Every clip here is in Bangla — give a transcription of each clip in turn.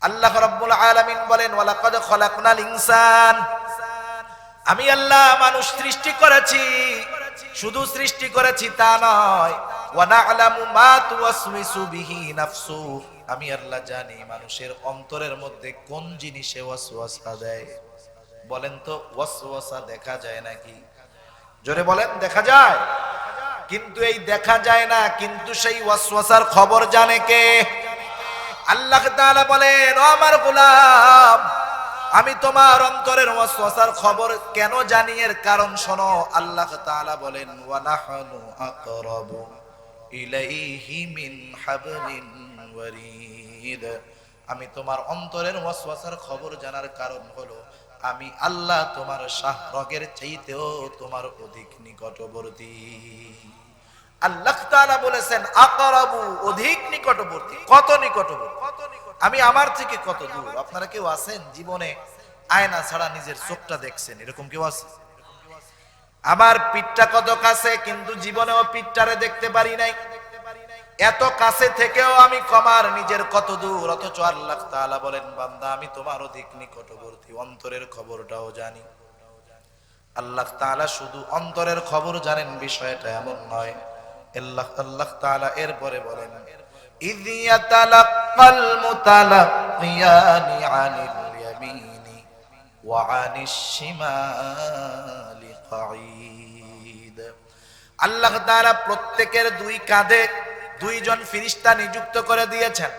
আল্লাহ রাব্বুল আলামিন বলেন ওয়ালাকাদ খলাকনাল ইনসান, আমি আল্লাহ মানুষ সৃষ্টি করেছি, শুধু সৃষ্টি করেছি তা নয়, ওয়া না'লামু মা তুওয়াসওয়িসু বিহি নাফসু, আমি আল্লাহ জানি মানুষের অন্তরের মধ্যে কোন জিনিসে ওয়াসওয়াসা দেয়। বলেন তো ওয়াসওয়াসা দেখা যায় নাকি? জোরে বলেন দেখা যায়? কিন্তু এই দেখা যায় না, কিন্তু সেই ওয়াসওয়াসার খবর জানে কে? আল্লাহ তাআলা বলেন ও আমার গোলাম, আমি তোমার অন্তরের ওয়াসওয়াসার খবর কেন জানি এর কারণ শোনো। আল্লাহ তাআলা বলেন ওয়া নাহনু আকরাবু ইলাইহি মিন হাবলিন ওয়ারিদ, আমি তোমার অন্তরের ওয়াসওয়াসার খবর জানার কারণ হলো আমি আল্লাহ তোমার শাহরগের চাইতেও তোমার অধিক নিকটবর্তী। আল্লাহ তাআলা বলেছেন আকরাবু, অধিক নিকটবর্তী। কত নিকটবর্তী? আমি আমার থেকে কত দূর? আপনারা কেউ আছেন জীবনে আয়না ছাড়া নিজের চোখটা দেখছেন? এরকম কেউ আছে? আমার পিঠটা কত কাছে, কিন্তু জীবনেও পিঠটারে দেখতে পারি নাই। এত কাছে থেকেও আমি কমার নিজের কত দূর, অথচ আল্লাহ তাআলা বলেন বান্দা আমি তোমার অধিক নিকটবর্তী, অন্তরের খবরটাও জানি। আল্লাহ তাআলা শুধু অন্তরের খবর জানেন বিষয়টা এমন নয়। আল্লাহ তাআলা এরপরে বলেন ইয ইয়াতালাক্কাল মুতালাক্কিয়ানি আনিল ইয়ামিনি ওয়া আনিশ শিমালি কাঈদ। আল্লাহ তাআলা প্রত্যেকের দুই কাঁধে দুইজন ফেরেশতা নিযুক্ত করে দিয়েছেন।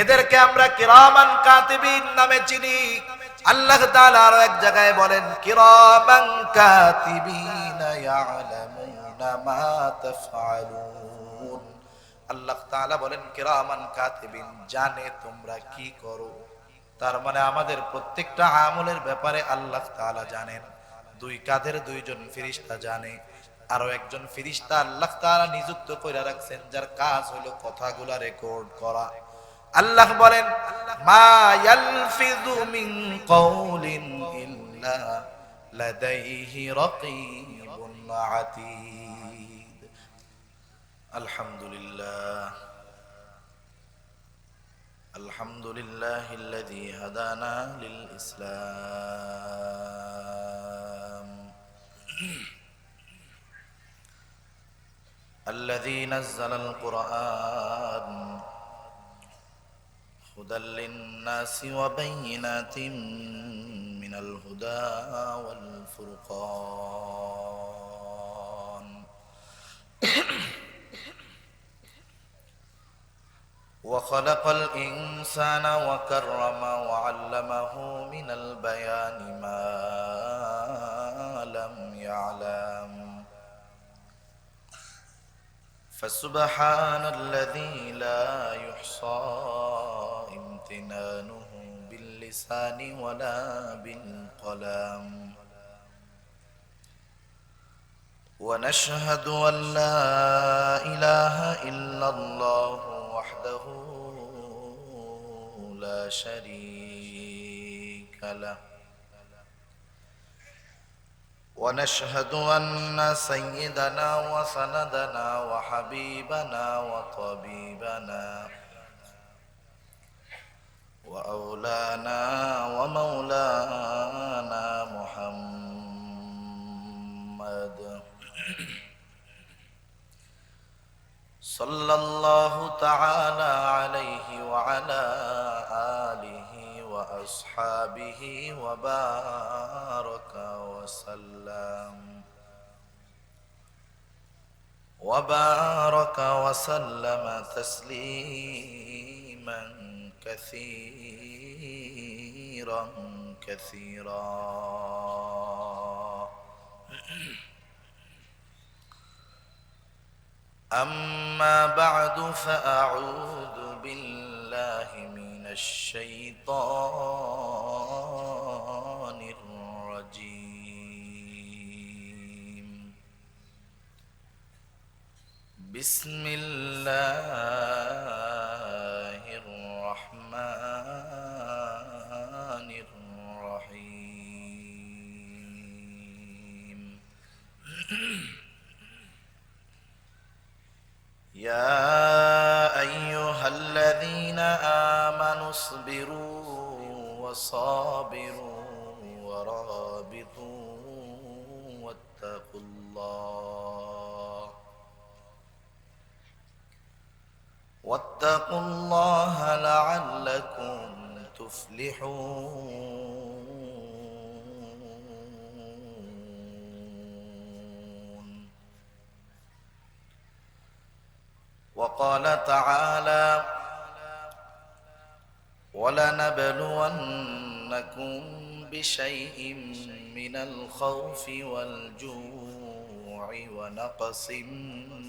এদেরকে আমরা কিরামান কাতিবিন নামে চিনি। আল্লাহ তাআলা আরো এক জায়গায় বলেন কিরামান কাতিবিনা ইয়ালামুনা মা তাফআলুন। আল্লাহ তাআলা বলেন কিরামান কাতিবিন, জানে তোমরা কি করো। তার মানে আমাদের প্রত্যেকটা আমলের ব্যাপারে আল্লাহ তাআলা জানেন। দুই কাঁধের দুইজন ফেরেশতা জানে। আরো একজন ফেরেশতা আল্লাহ তাআলা নিযুক্ত করে রাখছেন, যার কাজ হলো কথাগুলা রেকর্ড করা। আল্লাহ বলেন মা ইয়ালফিযু মিন কাওলিন ইল্লা লাদাইহি রাকীবুন আতীদ। আলহামদুলিল্লাহ, আলহামদুলিল্লাহিল্লাযী হাদানা লিল ইসলাম الذي نزل القرآن هدى للناس وبينات من الهدى والفرقان وخلق الإنسان وكرم وعلمه من البيان ما لم يعلم فسبحان الذي لا يحصى امتنانه باللسان ولا بالقلم ونشهد أن لا إله إلا الله وحده لا شريك له ونشهد أن سيدنا وسندنا وحبيبنا وطبيبنا وأولانا ومولانا محمد صلى الله تعالى عليه وعلى آله وأصحابه وبارك وسلم تسليما كثيرا كثيرا. أما بعد فأعوذ بالله من الشيطان الرجيم. بسم الله الرحمن الرحيم. يا أيها الذين آمنوا فاصبروا وصابروا ورابطوا واتقوا الله لعلكم تفلحون. وقال تعالى: ولنبلونكم بشيء من الخوف والجوع ونقص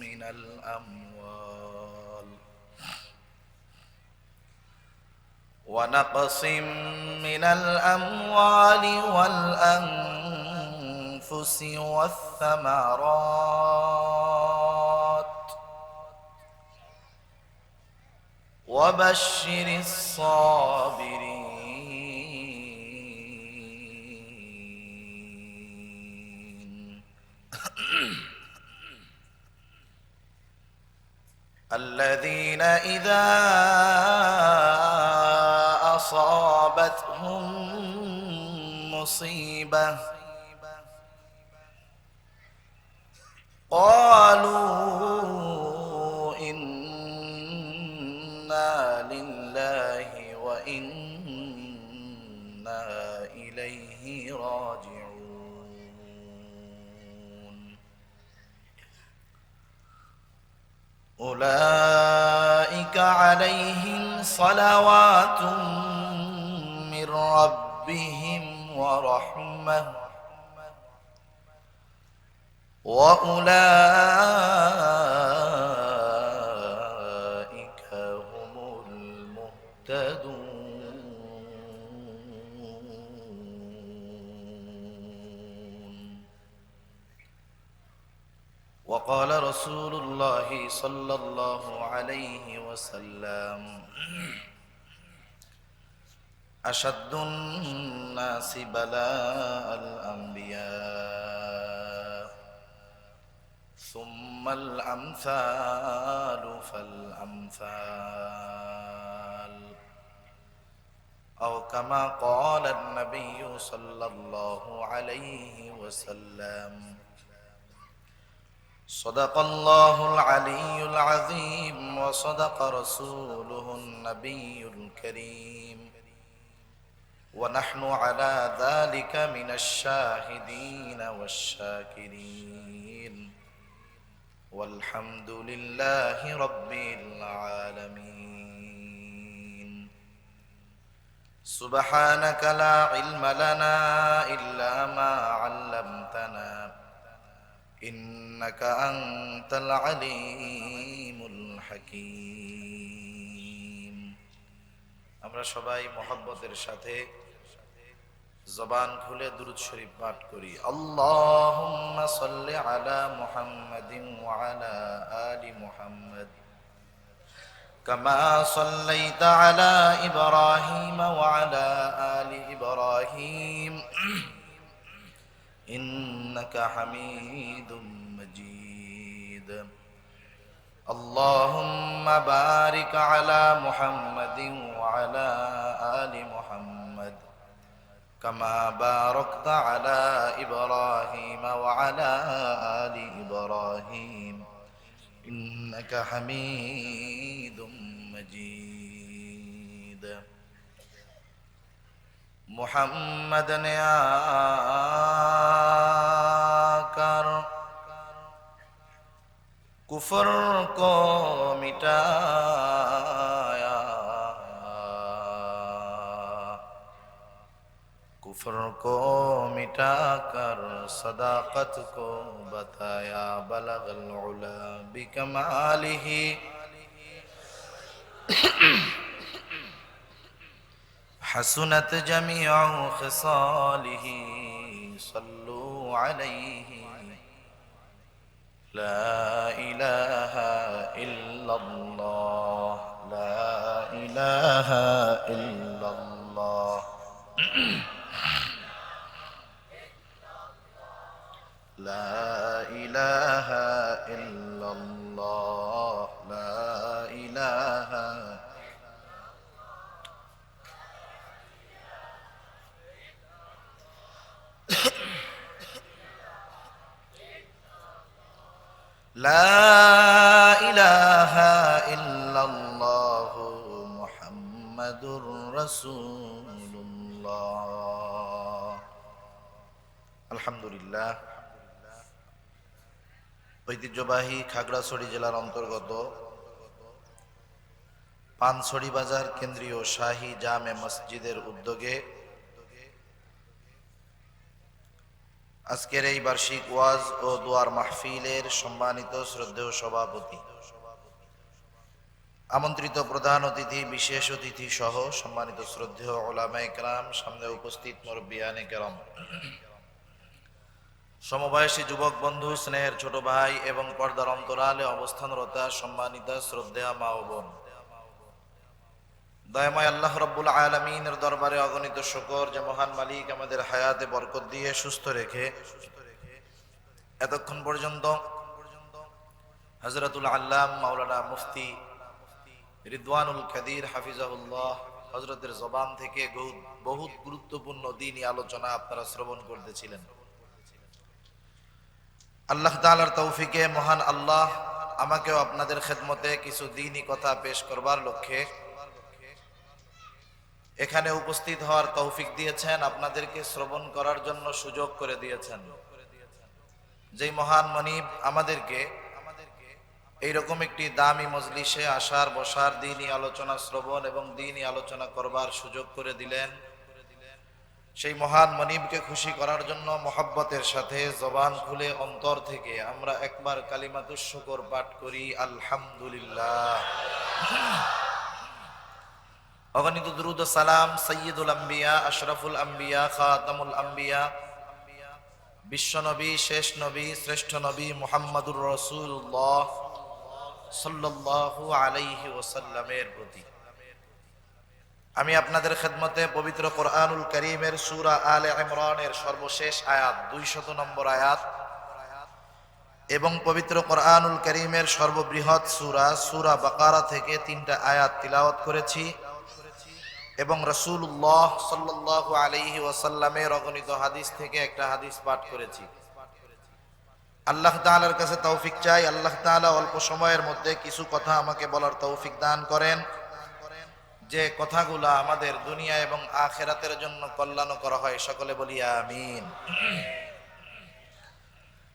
من الأموال والأنفس والثمرات وبشر الصابرين الذين إذا أصابتهم مصيبة قالوا إنا لله وإنا إليه راجعون. أولئك عليهم صلوات من ربهم ورحمة وأولئك هم المهتدون. وقال رسول الله صلى الله عليه وسلم: أشد الناس بلاء الأنبياء ثم الأمثال فالأمثال، أو كما قال النبي صلى الله عليه وسلم. صدق الله العلي العظيم وصدق رسوله النبي الكريم، ونحن على ذلك من الشاهدين والشاكرين، والحمد لله رب العالمين. سبحانك لا علم لنا إلا ما علمتنا إنك أنت العليم الحكيم। আমরা সবাই মুহাব্বতের সাথে জবান খুলে দুরূদ শরীফ পাঠ করি। আল্লাহুম্মা সাল্লি আলা মুহাম্মাদিন ওয়া আলা আলি মুহাম্মাদ কামা সাল্লাইতা আলা ইব্রাহিম ওয়া আলা আলি ইব্রাহিম إنك حميد مجيد. اللهم بارك على محمد وعلى آل محمد كما باركت على إبراهيم وعلى آل إبراهيم إنك حميد مجيد. محمد نے آکر کفر کو مٹایا، کفر کو مٹا کر صداقت کو بتایا، بلغ العلا بکمالہ حسنت جميع خصاله، صلوا عليه. لا إله إلا الله، لا إله إلا الله، لا إله إلا الله، لا إله লা ইলাহা ইল্লাল্লাহু মুহাম্মাদুর রাসূলুল্লাহ। আলহামদুলিল্লাহ। ঐতিহ্যবাহী খাগড়াছড়ি জেলার অন্তর্গত পানছড়ি বাজার কেন্দ্রীয় শাহী জামে মসজিদের উদ্যোগে আজকের এই বার্ষিক ওয়াজ ও দোয়ার মাহফিলের সম্মানিত শ্রদ্ধেয় সভাপতি, আমন্ত্রিত প্রধান অতিথি, বিশেষ অতিথি সহ সম্মানিত শ্রদ্ধেয় উলামায়ে কেরাম, সামনে উপস্থিত মুরব্বিয়ানে কেরাম, সমবয়সী যুবক বন্ধু, স্নেহের ছোট ভাই এবং পর্দার অন্তরালে অবস্থানরতা সম্মানিত শ্রদ্ধেয়া মা ও বোন, দয়াময় আল্লাহ রাব্বুল আলামিনের দরবারে অগণিত শুকর যে মহান মালিক আমাদের হায়াতে বরকত দিয়ে সুস্থ রেখে এতক্ষণ পর্যন্ত হযরতুল আল্লাম মাওলানা মুফতি রিদওয়ানুল কাদির হাফিজাহুল্লাহ হযরতের জবান থেকে বহুত গুরুত্বপূর্ণ দ্বীনি আলোচনা আপনারা শ্রবণ করতেছিলেন। আল্লাহ তাআলার তৌফিকে মহান আল্লাহ আমাকেও আপনাদের খেদমতে কিছু দ্বীনি কথা পেশ করবার লক্ষ্যে এখানে উপস্থিত হওয়ার তৌফিক দিয়েছেন, আপনাদেরকে শ্রবণ করার জন্য সুযোগ করে দিয়েছেন। যেই মহান মনিব আমাদেরকে এইরকম একটি দামি মজলিসে আসার, বসার, দ্বীনি আলোচনা শ্রবণ এবং দ্বীনি আলোচনা করবার সুযোগ করে দিলেন, সেই মহান মনিবকে খুশি করার জন্য মহব্বতের সাথে জবান খুলে অন্তর থেকে আমরা একবার কালিমাতুশ শুকর পাঠ করি, আলহামদুলিল্লাহ। অগণিত দুরূদ ও সালাম সাইয়্যিদুল আম্বিয়া, আশরাফুল আম্বিয়া, খাতামুল আম্বিয়া, বিশ্বনবী, শেষ নবী, শ্রেষ্ঠ নবী মুহাম্মাদুর রাসূলুল্লাহ সাল্লাল্লাহু আলাইহি ওয়াসাল্লামের প্রতি। আমি আপনাদের খেদমতে পবিত্র কোরআনুল কারীমের সূরা আলে ইমরানের সর্বশেষ আয়াত 200 নম্বর আয়াত এবং পবিত্র কোরআনুল কারীমের সর্ববৃহৎ সূরা বাকারা থেকে 3টা আয়াত তিলাওয়াত করেছি এবং রাসূলুল্লাহ সাল্লাল্লাহু আলাইহি ওয়াসাল্লামের অগণিত হাদিস থেকে একটা হাদিস পাঠ করেছি। আল্লাহ তাআলার কাছে তৌফিক চাই, আল্লাহ তাআলা অল্প সময়ের মধ্যে কিছু কথা আমাকে বলার তৌফিক দান করেন, যে কথাগুলো আমাদের দুনিয়া এবং আখিরাতের জন্য কল্যাণ করা হয়। সকলে বলি আমিন।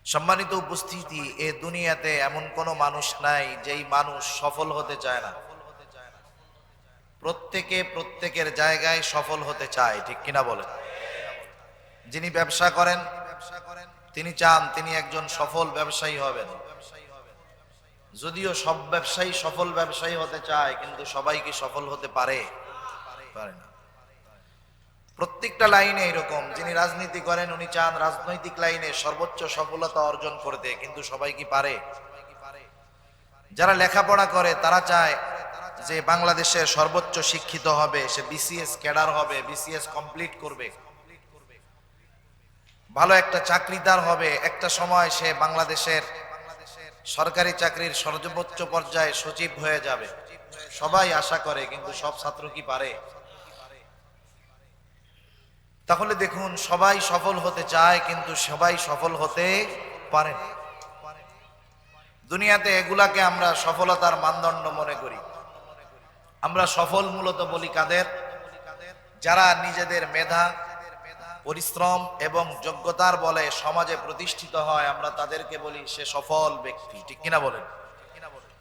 সম্মানিত উপস্থিতি, এই দুনিয়াতে এমন কোনো মানুষ নাই যেই মানুষ সফল হতে চায় না। প্রত্যেকে প্রত্যেকের জায়গায় সফল হতে চায়, ঠিক কিনা বলেন? যিনি ব্যবসা করেন তিনি চান তিনি একজন সফল ব্যবসায়ী হবেন। যদিও সব ব্যবসায়ী সফল ব্যবসায়ী হতে চায়, কিন্তু সবাই কি সফল হতে পারে? পারে না। প্রত্যেকটা লাইনে এরকম, যিনি রাজনীতি করেন উনি চান রাজনৈতিক লাইনে সর্বোচ্চ সফলতা অর্জন করতে, কিন্তু সবাই কি পারে? যারা লেখাপড়া করে তারা চায় যে বাংলাদেশের সর্বোচ্চ শিক্ষিত হবে, সে বিসিএস ক্যাডার হবে, বিসিএস কমপ্লিট করবে, ভালো একটা চাকরিদার হবে, একটা সময় সে বাংলাদেশের সরকারি চাকরির সর্বোচ্চ পর্যায়ে সচিব হয়ে যাবে। সবাই আশা করে, কিন্তু সব ছাত্র কি পারে? তাহলে দেখুন, সবাই সফল হতে চায় কিন্তু সবাই সফল হতে পারে না। দুনিয়াতে এগুলাকে আমরা সফলতার মানদণ্ড মনে করি। আমরা সফল মূলত বলি কাদের? যারা নিজেদের মেধা, পরিশ্রম এবং যোগ্যতার বলে সমাজে প্রতিষ্ঠিত হয়, আমরা তাদেরকে বলি সে সফল ব্যক্তি, ঠিক কিনা বলেন?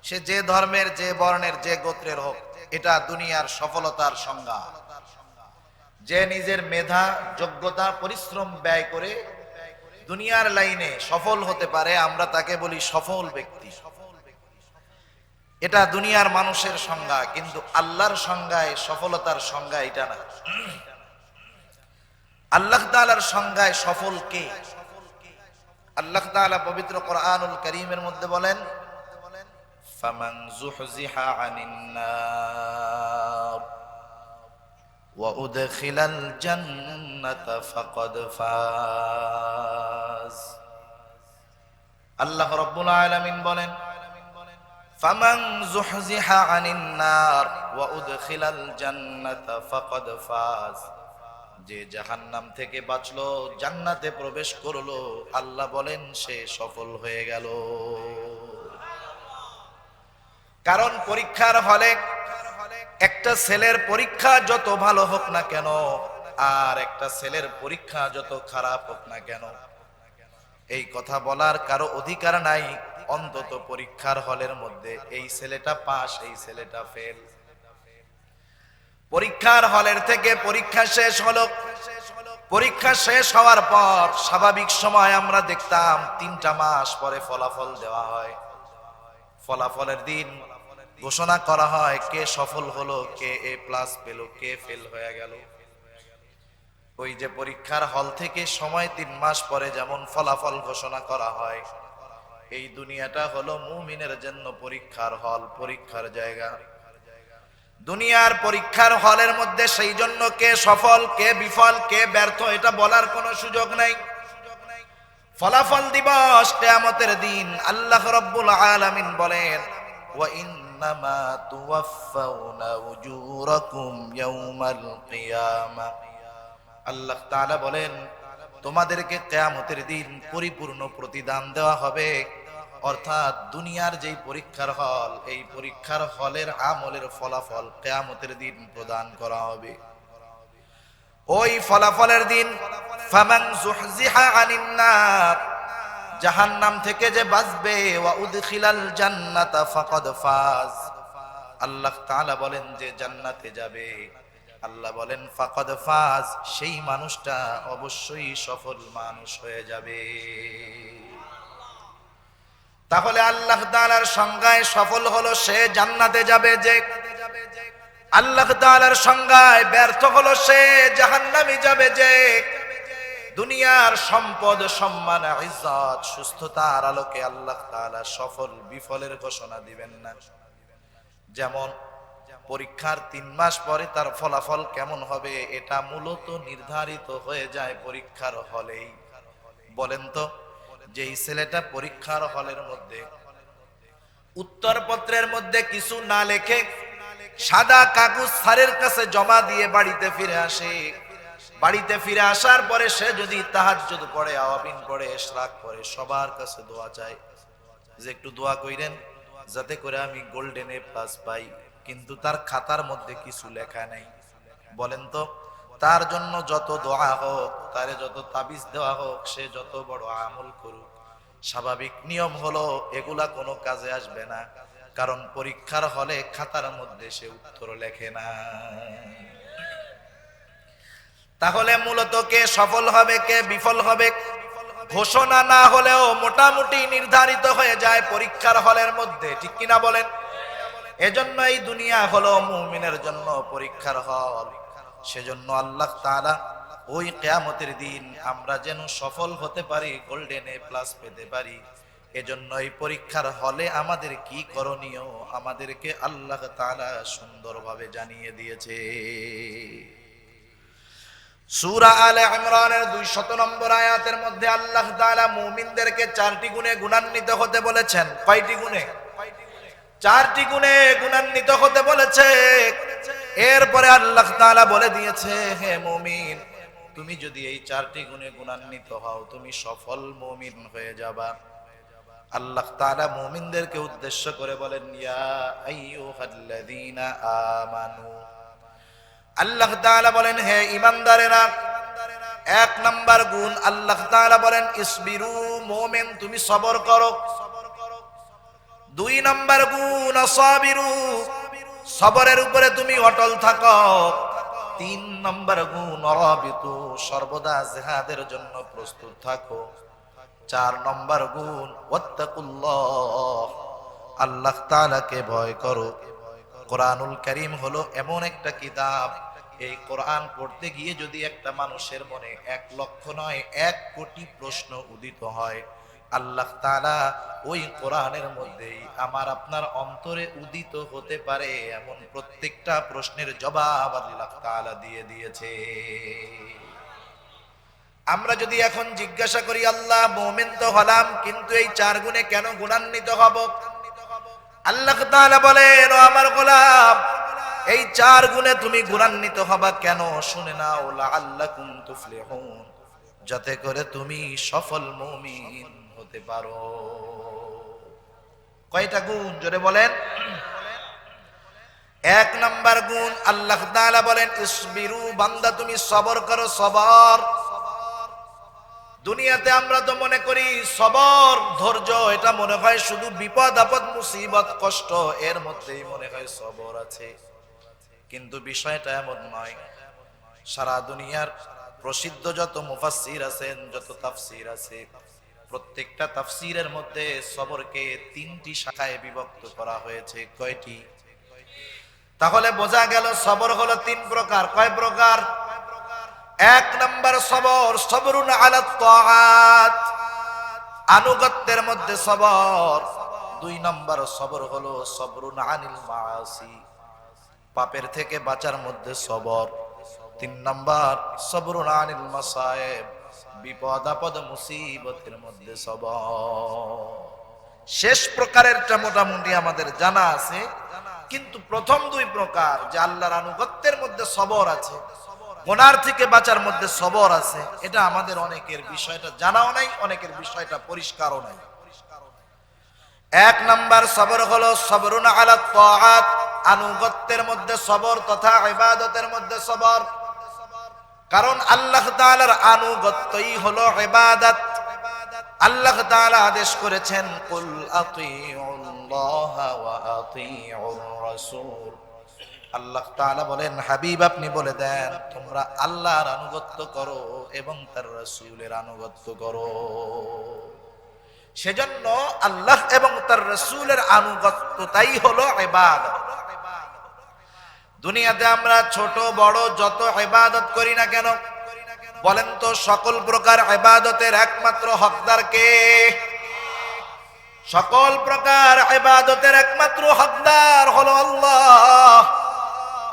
সে যে ধর্মের, যে বর্ণের, যে গোত্রের হোক, এটা দুনিয়ার সফলতার সংজ্ঞা। যে নিজের মেধা, যোগ্যতা, পরিশ্রম ব্যয় করে দুনিয়ার লাইনে সফল হতে পারে, আমরা তাকে বলি সফল ব্যক্তি। এটা দুনিয়ার মানুষের সংজ্ঞা, কিন্তু আল্লাহর সংজ্ঞায় সফলতার সংজ্ঞা এটা না। আল্লাহ তাআলার সংজ্ঞায় সফল কে? আল্লাহ তাআলা পবিত্র কোরআনুল কারীমের মধ্যে বলেন, ফামান যুহজিহা আনিন নার ওয়া উদখিলাল জান্নাতা ফাকাদ ফাজ। আল্লাহ রাব্বুল আলামিন বলেন, ফামান যুহজিহা আনিন নার ওয়া উদখিলাল জান্নাতা ফাকাদ ফাজ। যে জাহান্নাম থেকে বাঁচলো, জান্নাতে প্রবেশ করলো, আল্লাহ বলেন সে সফল হয়ে গেল। কারণ পরীক্ষার হলে একটা ছেলের পরীক্ষা যত ভালো হোক না কেন, আর একটা ছেলের পরীক্ষা যত খারাপ হোক না কেন, এই কথা বলার কারো অধিকার নাই অন্তত পরীক্ষার হলের মধ্যে এই ছেলেটা পাস, এই ছেলেটা ফেল। পরীক্ষার হলের থেকে পরীক্ষা শেষ হলো, পরীক্ষা শেষ হওয়ার পর স্বাভাবিক সময় আমরা দেখতাম 3টা মাস পরে ফলাফল দেওয়া হয়। ফলাফলের দিন ঘোষণা করা হয় কে সফল হলো, কে A+ পেল, কে ফেল হয়ে গেল। ওই যে পরীক্ষার হল থেকে সময় 3 মাস পরে যেমন ফলাফল ঘোষণা করা হয়, এই দুনিয়াটা হলো মুমিনের জন্য পরীক্ষার হল, পরীক্ষার জায়গা। দুনিয়ার পরীক্ষার হলের মধ্যে সেই জন্য কে সফল, কে বিফল, কে ব্যর্থ এটা বলার কোনো সুযোগ নাই। ফলাফল দিবস কিয়ামতের দিন আল্লাহ রাব্বুল আলামিন বলেন, ওয়া ইন্নামা তুওয়াফাউনা উজুরাকুম ইয়াউমাল কিয়ামাহ। আল্লাহ তাআলা বলেন, তোমাদেরকে কিয়ামতের দিন পরিপূর্ণ প্রতিদান দেওয়া হবে। অর্থাৎ দুনিয়ার যেই পরীক্ষার হল, এই পরীক্ষার হলের আমলের ফলাফল কিয়ামতের দিন প্রদান করা হবে। ওই ফলাফলের দিন ফামান যুহজিহা আনিন নার, জাহান্নাম থেকে যে বাঁচবে, ওয়া উদখিলাল জান্নাতা ফাকাদ ফাজ। আল্লাহ তাআলা বলেন যে জান্নাতে যাবে, আল্লাহ বলেন ফাকাদ ফাজ, সেই মানুষটা অবশ্যই সফল মানুষ হয়ে যাবে। তাহলে আল্লাহ তাআলার সংজ্ঞায় সফল হলো সে জান্নাতে যাবে যে, আল্লাহ তাআলার সংজ্ঞায় ব্যর্থ হলো সে জাহান্নামে যাবে যে। দুনিয়ার সম্পদ, সম্মান, ইজ্জত, সুস্থতার আলোকে আল্লাহ তাআলা সফল বিফলের ঘোষণা দিবেন না। যেমন পরীক্ষার 3 মাস পরে তার ফলাফল কেমন হবে এটা মূলত নির্ধারিত হয়ে যায় পরীক্ষার হলেই। বলেন তো, যেই ছেলেটা পরীক্ষার হলের মধ্যে উত্তরপত্রের মধ্যে কিছু না লেখে সাদা কাগজ স্যারের কাছে জমা দিয়ে বাড়িতে ফিরে আসে, বাড়িতে ফিরে আসার পরে সে যদি তাহাজ্জুদ পড়ে, আওয়াবিন পড়ে, ইশরাক পড়ে, সবার কাছে দোয়া চায় যে একটু দোয়া কইরেন যাতে করে আমি গোল্ডেন A+ পাই, কিন্তু তার খাতার মধ্যে কিছু লেখা নাই। বলেন তো, তার জন্য যত দোয়া হোক, তারে যত তাবিজ দেওয়া হোক, সে যত বড় আমল করুক, স্বাভাবিক নিয়ম হলো এগুলা কোনো কাজে আসবে না, কারণ পরীক্ষার হলে খাতার মধ্যে সে উত্তর লেখে না। তাহলে মূলত কে সফল হবে, কে বিফল হবে ঘোষণা না হলেও মোটামুটি নির্ধারিত হয়ে যায় পরীক্ষার হলের মধ্যে, ঠিক কিনা বলেন? এজন্য এই দুনিয়া হলো মুমিনের জন্য পরীক্ষার হল। সেজন্য আল্লাহ তাআলা ওই কিয়ামতের দিন আমরা যেন সফল হতে পারি, গোল্ডেন A+ পেতে পারি, এজন্য এই পরীক্ষার হলে আমাদের কি করণীয় আমাদেরকে আল্লাহ তাআলা সুন্দরভাবে জানিয়ে দিয়েছে। সূরা আলে ইমরানের 200 নম্বর আয়াতের মধ্যে আল্লাহ তাআলা মুমিনদেরকে 4টি গুণে গুণান্বিত হতে বলেছেন। কয়টি গুণে? 4টি গুণে গুণান্বিত হতে বলেছে। এরপরে আল্লাহ তাআলা বলে দিয়েছে, হে মুমিন, তুমি যদি এই 4টি গুণে গুণান্বিত হও তুমি সফল মুমিন হয়ে যাবা। আল্লাহ তাআলা মুমিনদেরকে উদ্দেশ্য করে বলেন, ইয়া আইয়ুহাল্লাযীনা আমানু। আল্লাহ তাআলা বলেন, হে ঈমানদারেরা, 1 নাম্বার গুণ আল্লাহ তাআলা বলেন ইসবিরু, মুমিন তুমি সবর করো। 2 নাম্বার গুণ আসাবিরু, সবরের উপরে তুমি অটল থাকো। 3 নাম্বার গুণ রাবিতু, সর্বদা জিহাদের জন্য প্রস্তুত থাকো। 4 নাম্বার গুণ ওয়াত্তাকুল্লাহ, আল্লাহ তাআলাকে ভয় করো। কোরআনুল কারীম হলো এমন একটা কিতাব, এই কোরআন পড়তে গিয়ে যদি একটা মানুষের মনে 1 লক্ষ নয় 1 কোটি প্রশ্ন উদিত হয়, আল্লাহ তাআলা ওই কোরআনের মধ্যেই আমার আপনার অন্তরে উদিত হতে পারে এমন প্রত্যেকটা প্রশ্নের জবাব আল্লাহ তাআলা দিয়ে দিয়েছে। আমরা যদি এখন জিজ্ঞাসা করি, আল্লাহ মুমিন তো হলাম, কিন্তু এই 4 গুণে কেন গুণান্বিত হব? আল্লাহ তাআলা বলেন, ও আমার গোলাম, এই 4 গুণে তুমি গুণান্বিত হবা কেন শুনে নাও, লাআল্লাকুম তুফলিহুন, যাতে করে তুমি সফল মুমিন হতে পারো। কয়টা গুণ জোরে বলেন? এক নাম্বার গুণ, আল্লাহ তাআলা বলেন ইসবিরু, বান্দা তুমি সবর করো, সবর। দুনিয়াতে আমরা তো মনে করি সবর, ধৈর্য, এটা মনে হয় শুধু বিপদ আপদ মুসিবত কষ্ট, এর মধ্যেই মনে হয় সবর আছে, কিন্তু বিষয়টা এমন নয়। সারা দুনিয়ার প্রসিদ্ধ যত মুফাসসির আছেন, যত তাফসীর আছে, প্রত্যেকটা তাফসীরের মধ্যে সবরকে তিনটি শাখায় বিভক্ত করা হয়েছে। কয়টি? তাহলে বোঝা গেল সবর হলো তিন প্রকার। কয় প্রকার? এক নাম্বার সবর, সবরুন আলা তাআত, আনুগত্যের মধ্যে সবর। দুই নাম্বার সবর হলো সবরুন আনিল মাআসি, পাপের থেকে বাঁচার মধ্যে সবর। তিন নাম্বার সবরুন আনিল মাসায়েব, বিপদ আপদ মুসিবতের মধ্যে সবর। শেষ প্রকারেরটা মোটামুটি আমাদের জানা আছে, কিন্তু প্রথম দুই প্রকার যে আল্লাহর আনুগত্যের মধ্যে সবর আছে, গুনার থেকে বাঁচার মধ্যে সবর আছে, এটা আমাদের অনেকের বিষয়টা জানাও নাই, অনেকের বিষয়টা পরিষ্কারও নাই। এক নাম্বার সবর হলো সবরুন আলা তাআত, আনুগত্যের মধ্যে সবর তথা ইবাদতের মধ্যে সবর। কারণ আল্লাহ তাআলার আনুগত্যই হলো ইবাদত। আল্লাহ তাআলা আদেশ করেছেন কুল আতিউল্লাহ ওয়া আতিউর রাসূল। আল্লাহ তাআলা বলেন হাবিব আপনি বলে দেন তোমরা আল্লাহর আনুগত্য করো এবং তার রাসূলের আনুগত্য করো। সেজন্য আল্লাহ এবং তার রাসূলের আনুগত্যটাই হলো ইবাদত। দুনিয়াতে আমরা ছোট বড় যত ইবাদত করি না কেন, বলেন তো সকল প্রকার ইবাদতের একমাত্র হকদার কে? সকল প্রকার ইবাদতের একমাত্র হকদার হলো আল্লাহ।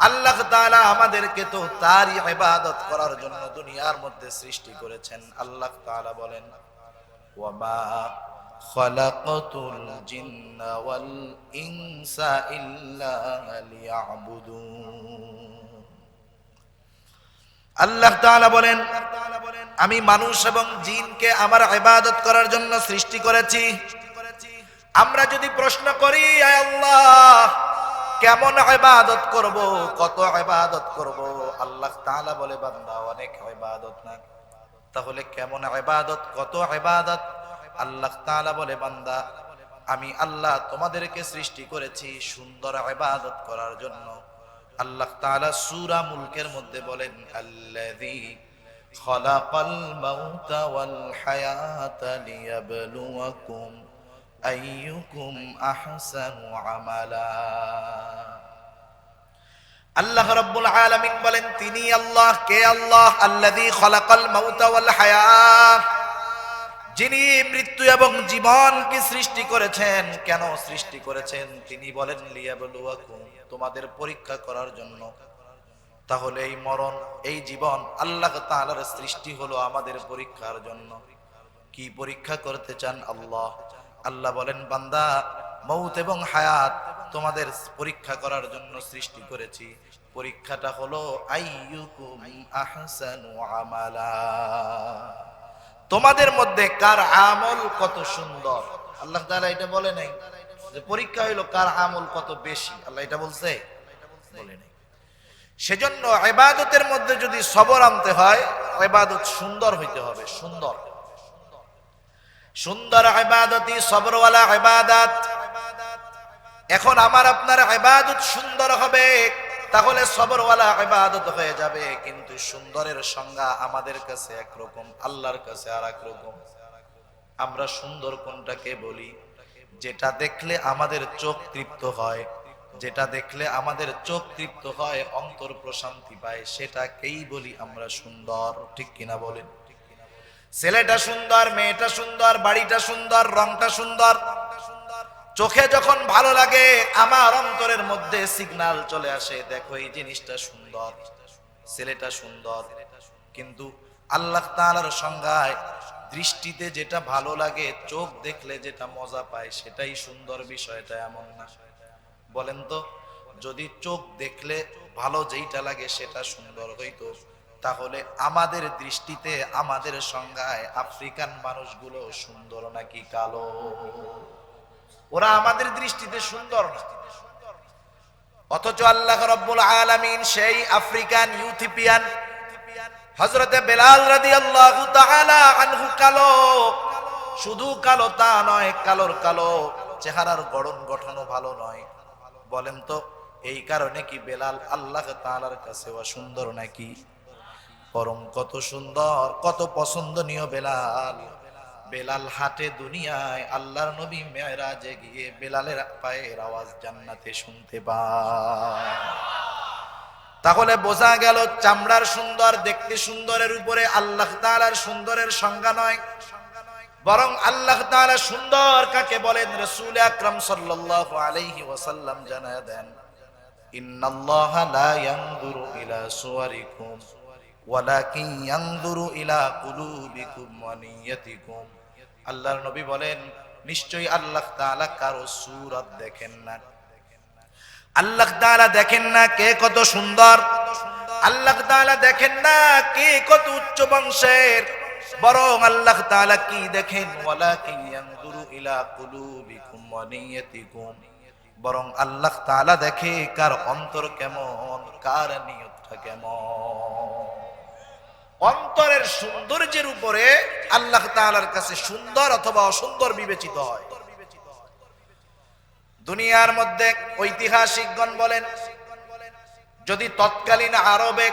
আল্লাহ তাআলা আমাদেরকে তো তারই ইবাদত করার জন্য দুনিয়ার মধ্যে সৃষ্টি করেছেন। আল্লাহ তাআলা বলেন ওয়ামা খালাকাতুল জিন্না ওয়াল ইনসা ইল্লা লিয়াবুদুন। আল্লাহ তাআলা বলেন আমি মানুষ এবং জিনকে আমার ইবাদত করার জন্য সৃষ্টি করেছি। আমরা যদি প্রশ্ন করি আয় আল্লাহ কেমন ইবাদত করব, কত ইবাদত করব, আল্লাহ তাআলা বলে বান্দা অনেক ইবাদত না। তাহলে কেমন ইবাদত, কত ইবাদত? আল্লাহ তাআলা বলে বান্দা আমি আল্লাহ তোমাদেরকে সৃষ্টি করেছি সুন্দর ইবাদত করার জন্য। আল্লাহ তাআলা সূরা মুলকের মধ্যে বলেন আল্লাযী খালাকাল মাউতা ওয়াল হায়াতা লিয়াবলুয়াকুম আইয়ুকুম আহসানু আমালা। আল্লাহ রাব্বুল আলামিন বলেন তিনি আল্লাহ। কে আল্লাহ? আল্লাযী খালাকাল মাউতা ওয়াল হায়াত, যিনি মৃত্যু এবং জীবনকে সৃষ্টি করেছেন। কেন সৃষ্টি করেছেন? তিনি বলেন লিয়াবলুয়াকুম, তোমাদের পরীক্ষা করার জন্য। তাহলে এই মরণ এই জীবন আল্লাহ তাআলার সৃষ্টি হলো আমাদের পরীক্ষার জন্য। কি পরীক্ষা করতে চান আল্লাহ? আল্লাহ বলেন বান্দা মৌত এবং হায়াত তোমাদের পরীক্ষা করার জন্য সৃষ্টি করেছি। পরীক্ষাটা হলো আইয়ুকুম আহসানু আমালা, তোমাদের মধ্যে কার আমল কত সুন্দর। আল্লাহ তাআলা এটা বলে নাই যে পরীক্ষা হইলো কার আমল কত বেশি। আল্লাহ এটা বলছে? বলে নাই। সেজন্য ইবাদতের মধ্যে যদি সবর আনতে হয়, ইবাদত সুন্দর হইতে হবে। সুন্দর সুন্দর ইবাদতই সবরওয়ালা ইবাদত। এখন আমার আপনার ইবাদত সুন্দর হবে, তাহলে সবরওয়ালা ইবাদত হয়ে যাবে। কিন্তু সুন্দরের সংজ্ঞা আমাদের কাছে একরকম, আল্লাহর কাছে আর এক রকম। আমরা সুন্দর কোনটাকে বলি? যেটা দেখলে আমাদের চোখ তৃপ্ত হয়, যেটা দেখলে আমাদের চোখ তৃপ্ত হয়, অন্তর প্রশান্তি পায়, সেটাকেই বলি আমরা সুন্দর। ঠিক কিনা বলেন? ছেলেটা সুন্দর, মেয়েটা সুন্দর, বাড়িটা সুন্দর, রংটা সুন্দর, চোখে যখন ভালো লাগে আমার অন্তরের মধ্যে সিগন্যাল চলে আসে, দেখো এই জিনিসটা সুন্দর, ছেলেটা সুন্দর। কিন্তু আল্লাহ তাআলার সংজ্ঞায় দৃষ্টিতে যেটা ভালো লাগে, চোখ দেখলে যেটা মজা পায়, সেটাই সুন্দর। বিষয়টা এমন না। বলেন তো, যদি চোখ দেখলে ভালো যেইটা লাগে সেটা সুন্দর হইতো, তাহলে আমাদের দৃষ্টিতে আমাদের সংজ্ঞায় আফ্রিকান মানুষগুলো সুন্দর নাকি কালো? ওরা আমাদের দৃষ্টিতে সুন্দর না। অথচ আল্লাহ রাব্বুল আলামিন সেই আফ্রিকান ইউথিপিয়ান হযরতে বেলাল রাদিয়াল্লাহু তাআলা আনহু কালো, শুধু কালো তা নয়, কালোর কালো, চেহারার গড়ন গঠনও ভালো নয়। বলেন তো এই কারণে কি বেলাল আল্লাহ তাআলার কাছে অসুন্দর নাকি? বরং কত সুন্দর, কত পছন্দনীয় বেলাল। বেলাল হাঁটে দুনিয়ায়, আল্লাহর নবী মেরাজে গিয়ে বেলালের পায়ের আওয়াজ জান্নাতে শুনতে পায়। তাহলে বোঝা গেল চামড়ার সুন্দর, দেখতে সুন্দরের উপরে আল্লাহ তাআলার সুন্দরের সংজ্ঞা নয়, বরং আল্লাহ তাআলা সুন্দর কাকে বলেন রাসূল আকরাম সাল্লাল্লাহু আলাইহি ওয়াসাল্লাম জানায় দেন, ইন্নাল্লাহা লা ইয়ানজুরু ইলা সুওয়ারিকুম ওয়ালাকিন ইয়ানজুরু ইলা কুলুবিকুম ওয়া নিয়াতিকুম। আল্লাহর নবী বলেন নিশ্চয়ই আল্লাহ তাআলা কারো সূরত দেখেন না। আল্লাহ তাআলা দেখেন না কে কত সুন্দর, আল্লাহ তাআলা দেখেন না কে কত উচ্চ বংশের, বরং আল্লাহ তাআলা কি দেখেন, ওয়ালাকিন ইয়ানজুরু ইলা কুলুবিকুম ওয়া নিয়াতিকুম, বরং আল্লাহ তাআলা দেখে কার অন্তর কেমন, কার নিয়তটা কেমন। অন্তরের সৌন্দর্যের উপরে আল্লাহ তাআলার কাছে সুন্দর অথবা অসুন্দর বিবেচিত হয়। দুনিয়ার মধ্যে ঐতিহাসিকগণ বলেন, যদি তৎকালীন আরবে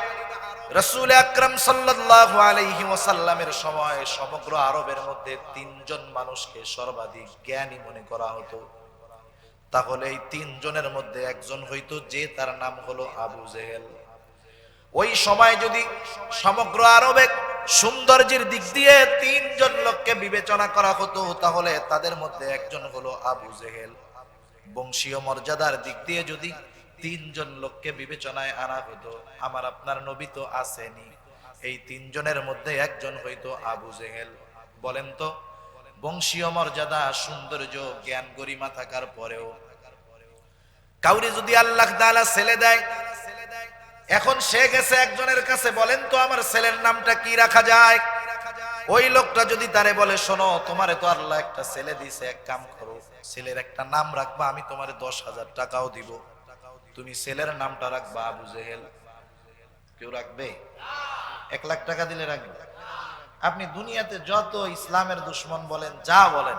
রাসূল আকরাম সাল্লাল্লাহু আলাইহি ওয়াসাল্লামের সময় সমগ্র আরবের মধ্যে তিনজন মানুষকে সর্বাধিক জ্ঞানী মনে করা হতো, তাহলে এই তিনজনের মধ্যে একজন হইতো যে তার নাম হলো আবু জেহেল। ওই সময় যদি সমগ্র আরবে সৌন্দর্যের দিক দিয়ে তিনজন লোককে বিবেচনা করা হতো, তাহলে তাদের মধ্যে একজন হলো আবু জেহেল। বংশীয় মর্যাদার দিক দিয়ে যদি তিনজন লোককে বিবেচনায় আনা হতো, আমার আপনার নবী তো আসেনি, এই তিনজনের মধ্যে একজন হইতো আবু জেহেল। বলেন তো বংশীয় মর্যাদা, সৌন্দর্য, জ্ঞান, গরিমা থাকার পরেও কাউরে যদি আল্লাহ তাআলা ছেলে দেয়, এখন সে গেছে একজনের কাছে, বলেন তো আমার ছেলের নামটা কি রাখা যায়? ওই লোকটা যদি তারে বলে, শোনো তোমারে তো আল্লাহ একটা ছেলে দিয়েছে, এক কাম করো, ছেলের একটা নাম রাখবা, আমি তোমারে 10,000 টাকাও দিব, তুমি ছেলের নামটা রাখবা আবু জেহেল। কেউ রাখবে? 1 লাখ টাকা দিলে রাখবে? আপনি দুনিয়াতে যত ইসলামের দুশ্মন বলেন, যা বলেন,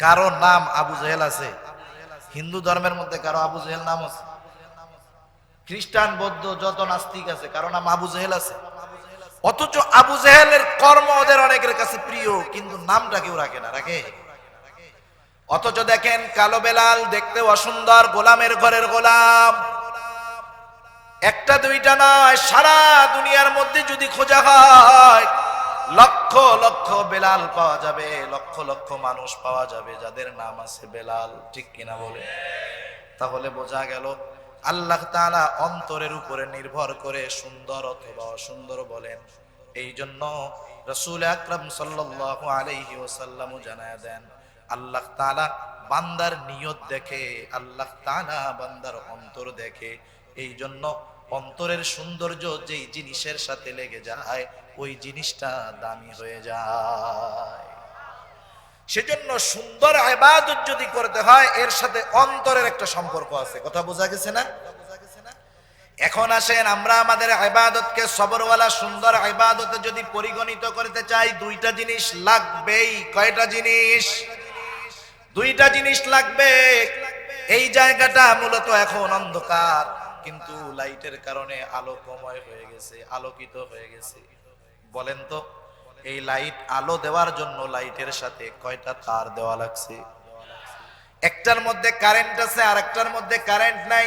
কারো নাম আবু জেহেল আছে? হিন্দু ধর্মের মধ্যে কারো আবু জেহেল নাম আছে? খ্রিস্টান, বৌদ্ধ, যত নাস্তিক আছে কারো নাম আবু জেহেল আছে? অথচ আবু জেহেলের কর্ম ওদের অনেকের কাছে প্রিয়, কিন্তু নামটা কেউ রাখে না। রাখে? অথচ দেখেন কালো বেলাল দেখতে অসুন্দর, গোলামের ঘরের গোলাম, একটা দুইটা নয়, সারা দুনিয়ার মধ্যে যদি খোঁজা হয় লক্ষ লক্ষ বেলাল পাওয়া যাবে, লক্ষ লক্ষ মানুষ পাওয়া যাবে যাদের নাম আছে বেলাল। ঠিক কিনা বলে? তাহলে বোঝা গেল আল্লাহ তাআলা অন্তরের উপরে নির্ভর করে সুন্দর অথবা অসুন্দর বলেন। এই জন্য রাসূল আকরাম সাল্লাল্লাহু আলাইহি ওয়াসাল্লাম জানায়া দেন, আল্লাহ তাআলা বান্দার নিয়ত দেখে, আল্লাহ তাআলা বান্দার অন্তর দেখে। এই জন্য অন্তরের সৌন্দর্য যেই জিনিসের সাথে লেগে যায় ওই জিনিসটা দামি হয়ে যায়। সেজন্য সুন্দর ইবাদত যদি করতে হয় এর সাথে অন্তরের একটা সম্পর্ক আছে। কথা বোঝা গেছে না? এখন আসেন আমরা আমাদের ইবাদতকে সবরওয়ালা সুন্দর ইবাদতে যদি পরিগণিত করতে চাই, দুইটা জিনিস লাগবেই। কয়টা জিনিস? দুইটা জিনিস লাগবে। এই জায়গাটা মূলত এখন অন্ধকার, কিন্তু লাইটের কারণে আলোকময় হয়ে গেছে, আলোকিত হয়ে গেছে। বলেন তো এই লাইট আলো দেওয়ার জন্য লাইটের সাথে কয়টা তার দেওয়া লাগছে? একটার মধ্যে কারেন্ট আছে আর একটার মধ্যে কারেন্ট নাই।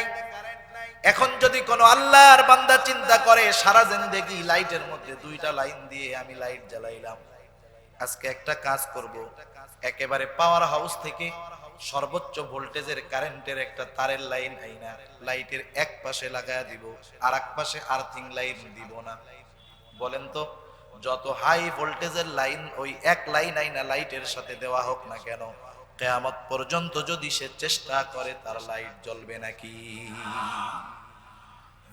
এখন যদি কোনো আল্লাহর বান্দা চিন্তা করে সারা জিন্দেগি লাইটের মধ্যে দুইটা লাইন দিয়ে আমি লাইট জ্বালাইলাম, আজকে একটা কাজ করব, একেবারে পাওয়ার হাউস থেকে সর্বোচ্চ ভোল্টেজের কারেন্টের একটা তারের লাইন আইনা লাইটের এক পাশে লাগায়া দিব, আর এক পাশে আর্থিং লাইন দিব না। বলেন তো যত হাই ভোল্টেজের লাইন ওই এক লাইন আইনা লাইটের সাথে দেওয়া হোক না কেন, কিয়ামত পর্যন্ত যদি সে চেষ্টা করে তার লাইট জ্বলবে নাকি?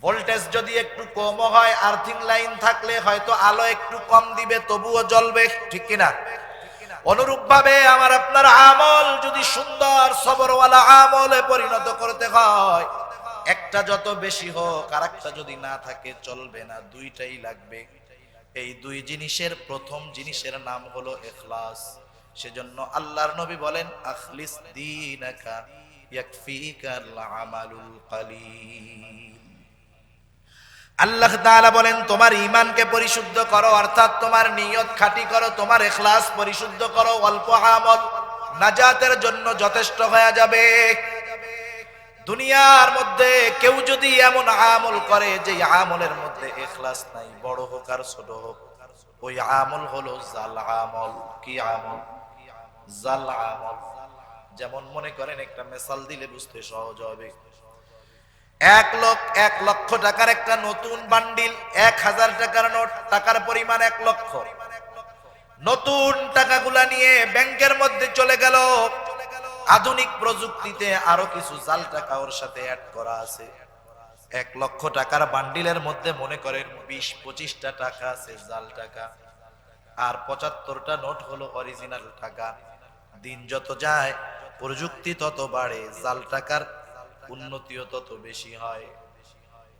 ভোল্টেজ যদি একটু কম হয়, আর্থিং লাইন থাকলে হয়তো আলো একটু কম দিবে, তবুও জ্বলবে। ঠিক কিনা? অনুরূপ ভাবে আমার আপনার আমল যদি সুন্দর সবরওয়ালা আমলে পরিণত করতে হয়, একটা যত বেশি হোক আর একটা যদি না থাকে চলবে না, দুইটাই লাগবে। এই দুই জিনিসের প্রথম জিনিসের নাম হলো ইখলাস। সেজন্য আল্লাহর নবী বলেন আখলিস দীনাকা ইয়াকফিকাল আমালুল কালিল। আল্লাহ তাআলা বলেন তোমার ঈমানকে পরিশুদ্ধ করো, অর্থাৎ তোমার নিয়ত খাঁটি করো, তোমার ইখলাস পরিশুদ্ধ করো, অল্প আমল নাজাতের জন্য যথেষ্ট হয়ে যাবে। দুনিয়ার মধ্যে কেউ যদি এমন আমল করে যে আমলের মধ্যে ইখলাস নাই, বড় হোক আর ছোট হোক, ওই আমল হলো জাল আমল। কি আমল? জাল আমল। যেমন মনে করেন, একটা মিসাল দিলে বুঝতে সহজ হবে। 1 লক্ষ টাকার একটা নতুন বান্ডিল, 1000 টাকার নোট, টাকার পরিমাণ 1 লক্ষ। নতুন টাকাগুলা নিয়ে ব্যাংকের মধ্যে চলে গেল। আধুনিক প্রযুক্তিতে আরো কিছু জাল টাকা ওর সাথে অ্যাড করা আছে। 1 লক্ষ টাকার বান্ডিলের মধ্যে মনে করেন 20-25টা টাকা আছে জাল টাকা, আর 75টা নোট হলো অরিজিনাল টাকা। দিন যত যায় প্রযুক্তি তত বাড়ে, জাল টাকার উন্নতিও তত বেশি হয়।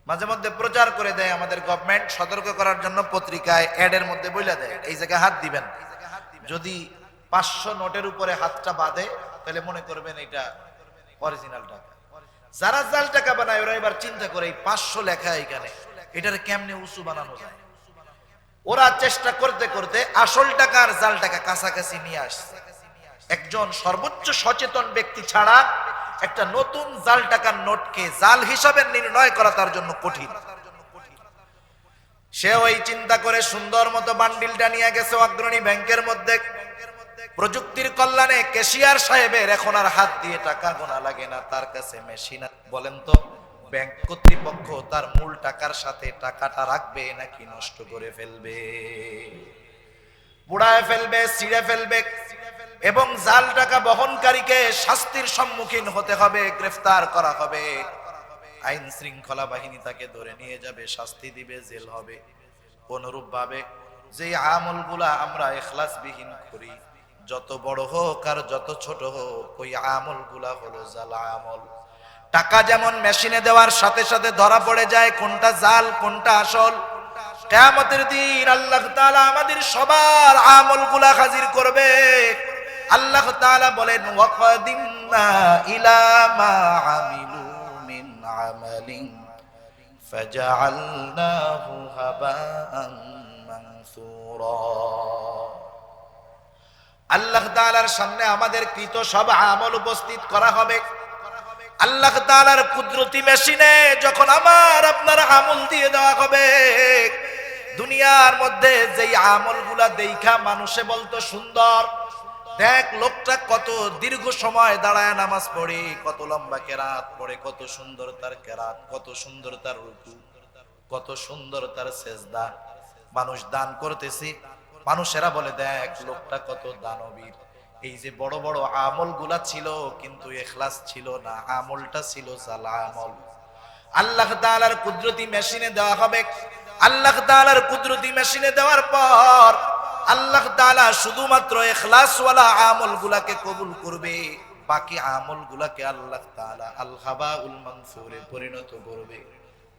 মাঝে মধ্যে প্রচার করে দেয় আমাদের গভর্নমেন্ট, সতর্ক করার জন্য পত্রিকায় অ্যাডের মধ্যে বলে দেয় এই জায়গায় হাত দিবেন, যদি 500 নোটের উপরে হাতটা বাঁধে তাহলে মনে করবেন এটা অরিজিনাল টাকা। যারা জাল টাকা বানায় ওরা এবার চিন্তা করে এই 500 লেখা এখানে, এটার কেমনে উঁচু বানানো যায়। ওরা চেষ্টা করতে করতে আসল টাকা আর জাল টাকা কাছাকাছি নিয়ে আসছে। একজন সর্বোচ্চ সচেতন ব্যক্তি ছাড়া একটা নতুন জাল টাকার নোটকে জাল হিসাবে নির্ণয় করা তার জন্য কঠিন। সে ওই চিন্তা করে সুন্দর মতো বান্ডিলটা নিয়ে গেছে অগ্রণী ব্যাংকের মধ্যে। প্রযুক্তির কল্যাণে ক্যাশিয়ার সাহেবের এখন আর হাত দিয়ে টাকা গোনা লাগে না, তার কাছে মেশিন। বলেন তো ব্যাংক কর্তৃপক্ষ তার মূল টাকার সাথে টাকাটা রাখবে নাকি নষ্ট করে ফেলবে? বুড়ায় ফেলবে, ছিঁড়ে ফেলবে। এবং জাল টাকা বহনকারীকে শাস্তির সম্মুখীন হতে হবে, গ্রেফতার করা হবে। আইন শৃঙ্খলা বাহিনী তাকে ধরে নিয়ে যাবে, শাস্তি দিবে, জেল হবে। অনুরূপ ভাবে যে আমলগুলা আমরা ইখলাসবিহীন করি, যত বড় হোক আর যত ছোট হোক, ওই আমলগুলা হলো জাল আমল। টাকা যেমন মেশিনে দেওয়ার সাথে সাথে ধরা পড়ে যায় কোনটা জাল কোনটা আসল। কিয়ামতের দিন আল্লাহ তাআলা আমাদের সবার আমলগুলা হাজির করবে। আল্লাহ তাআলা বলেন ওয়াকাদিমনা ইলা মা আমিলু মিন আমালিন ফাজআলনাহু হাবাআন মানসুরা। আল্লাহ তাআলার সামনে আমাদের কৃত সব আমল উপস্থিত করা হবে। আল্লাহ তাআলার কুদরতি মেশিনে যখন আমার আপনার আমল দিয়ে দেওয়া হবে, দুনিয়ার মধ্যে যেই আমলগুলা দেখা মানুষে বলতো সুন্দর, দেখ লোকটা কত দীর্ঘ সময় দাঁড়ায় নামাজ পড়ে, কত লম্বা কেরাত পড়ে, কত সুন্দর তার কেরাত, কত সুন্দর তার রুকু, কত সুন্দর তার সেজদা। মানুষ দান করতেছে, মানুষেরা বলে দেখ লোকটা কত দানবীর। এই যে বড় বড় আমলগুলা ছিল কিন্তু ইখলাস ছিল না, আমলটা ছিল জাল আমল। আল্লাহ তাআলার কুদরতি মেশিনে দেওয়া হবে। আল্লাহ তাআলার কুদরতি মেশিনে দেওয়ার পর আল্লাহ তাআলা শুধুমাত্র ইখলাসওয়ালা আমলগুলাকে কবুল করবে, বাকি আমলগুলাকে আল্লাহ তাআলা আল হাবাউল মানসুরে পরিণত করবে।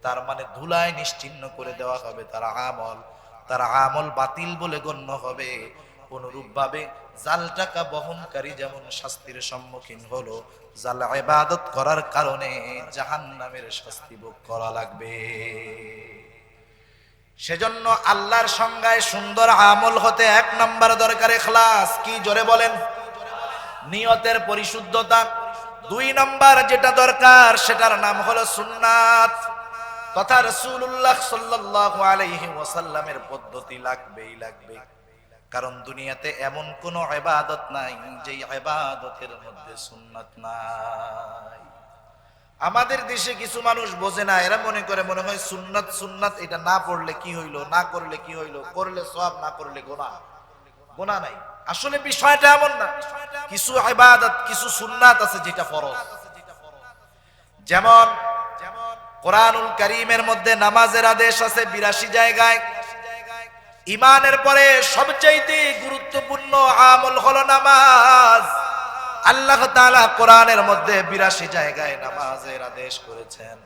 তার মানে ধুলায় নিশ্চিহ্ন করে দেওয়া হবে তার আমল, তার আমল বাতিল বলে গণ্য হবে। অনুরূপ ভাবে জাল টাকা বহনকারী যেমন শাস্তির সম্মুখীন হলো, জাল ইবাদত করার কারণে জাহান্নামের শাস্তি ভোগ করা লাগবে। সেজন্য আল্লাহর সংজ্ঞায় সুন্দর আমল হতে 1 নাম্বার দরকার ইখলাস। কি জোরে বলেন? নিয়তের পরিশুদ্ধতা। 2 নাম্বার যেটা দরকার সেটার নাম হলো সুন্নাত তথা রাসূলুল্লাহ সাল্লাল্লাহু আলাইহি ওয়াসাল্লামের পদ্ধতি লাগবেই লাগবে। কারণ দুনিয়াতে এমন কোন ইবাদত নাই যে ইবাদতের মধ্যে সুন্নাত নাই। আমাদের দেশে কিছু মানুষ বোঝে না, এরা মনে করে মনে হয় সুন্নাত সুন্নাত, এটা না পড়লে কি হইলো, না করলে কি হইলো, করলে সওয়াব না করলে গুনাহ। গুনাহ নাই, আসলে বিষয়টা এমন না। কিছু ইবাদত কিছু সুন্নাত আছে যেটা ফরজ। যেমন কোরআনুল কারীমের মধ্যে নামাজের আদেশ আছে 82 জায়গায়। ইমানের পরে সবচেয়ে গুরুত্বপূর্ণ আমল হলো নামাজ। আল্লাহ তাআলা কোরআনের মধ্যে ৮২ জায়গায় নামাজের আদেশ করেছেন।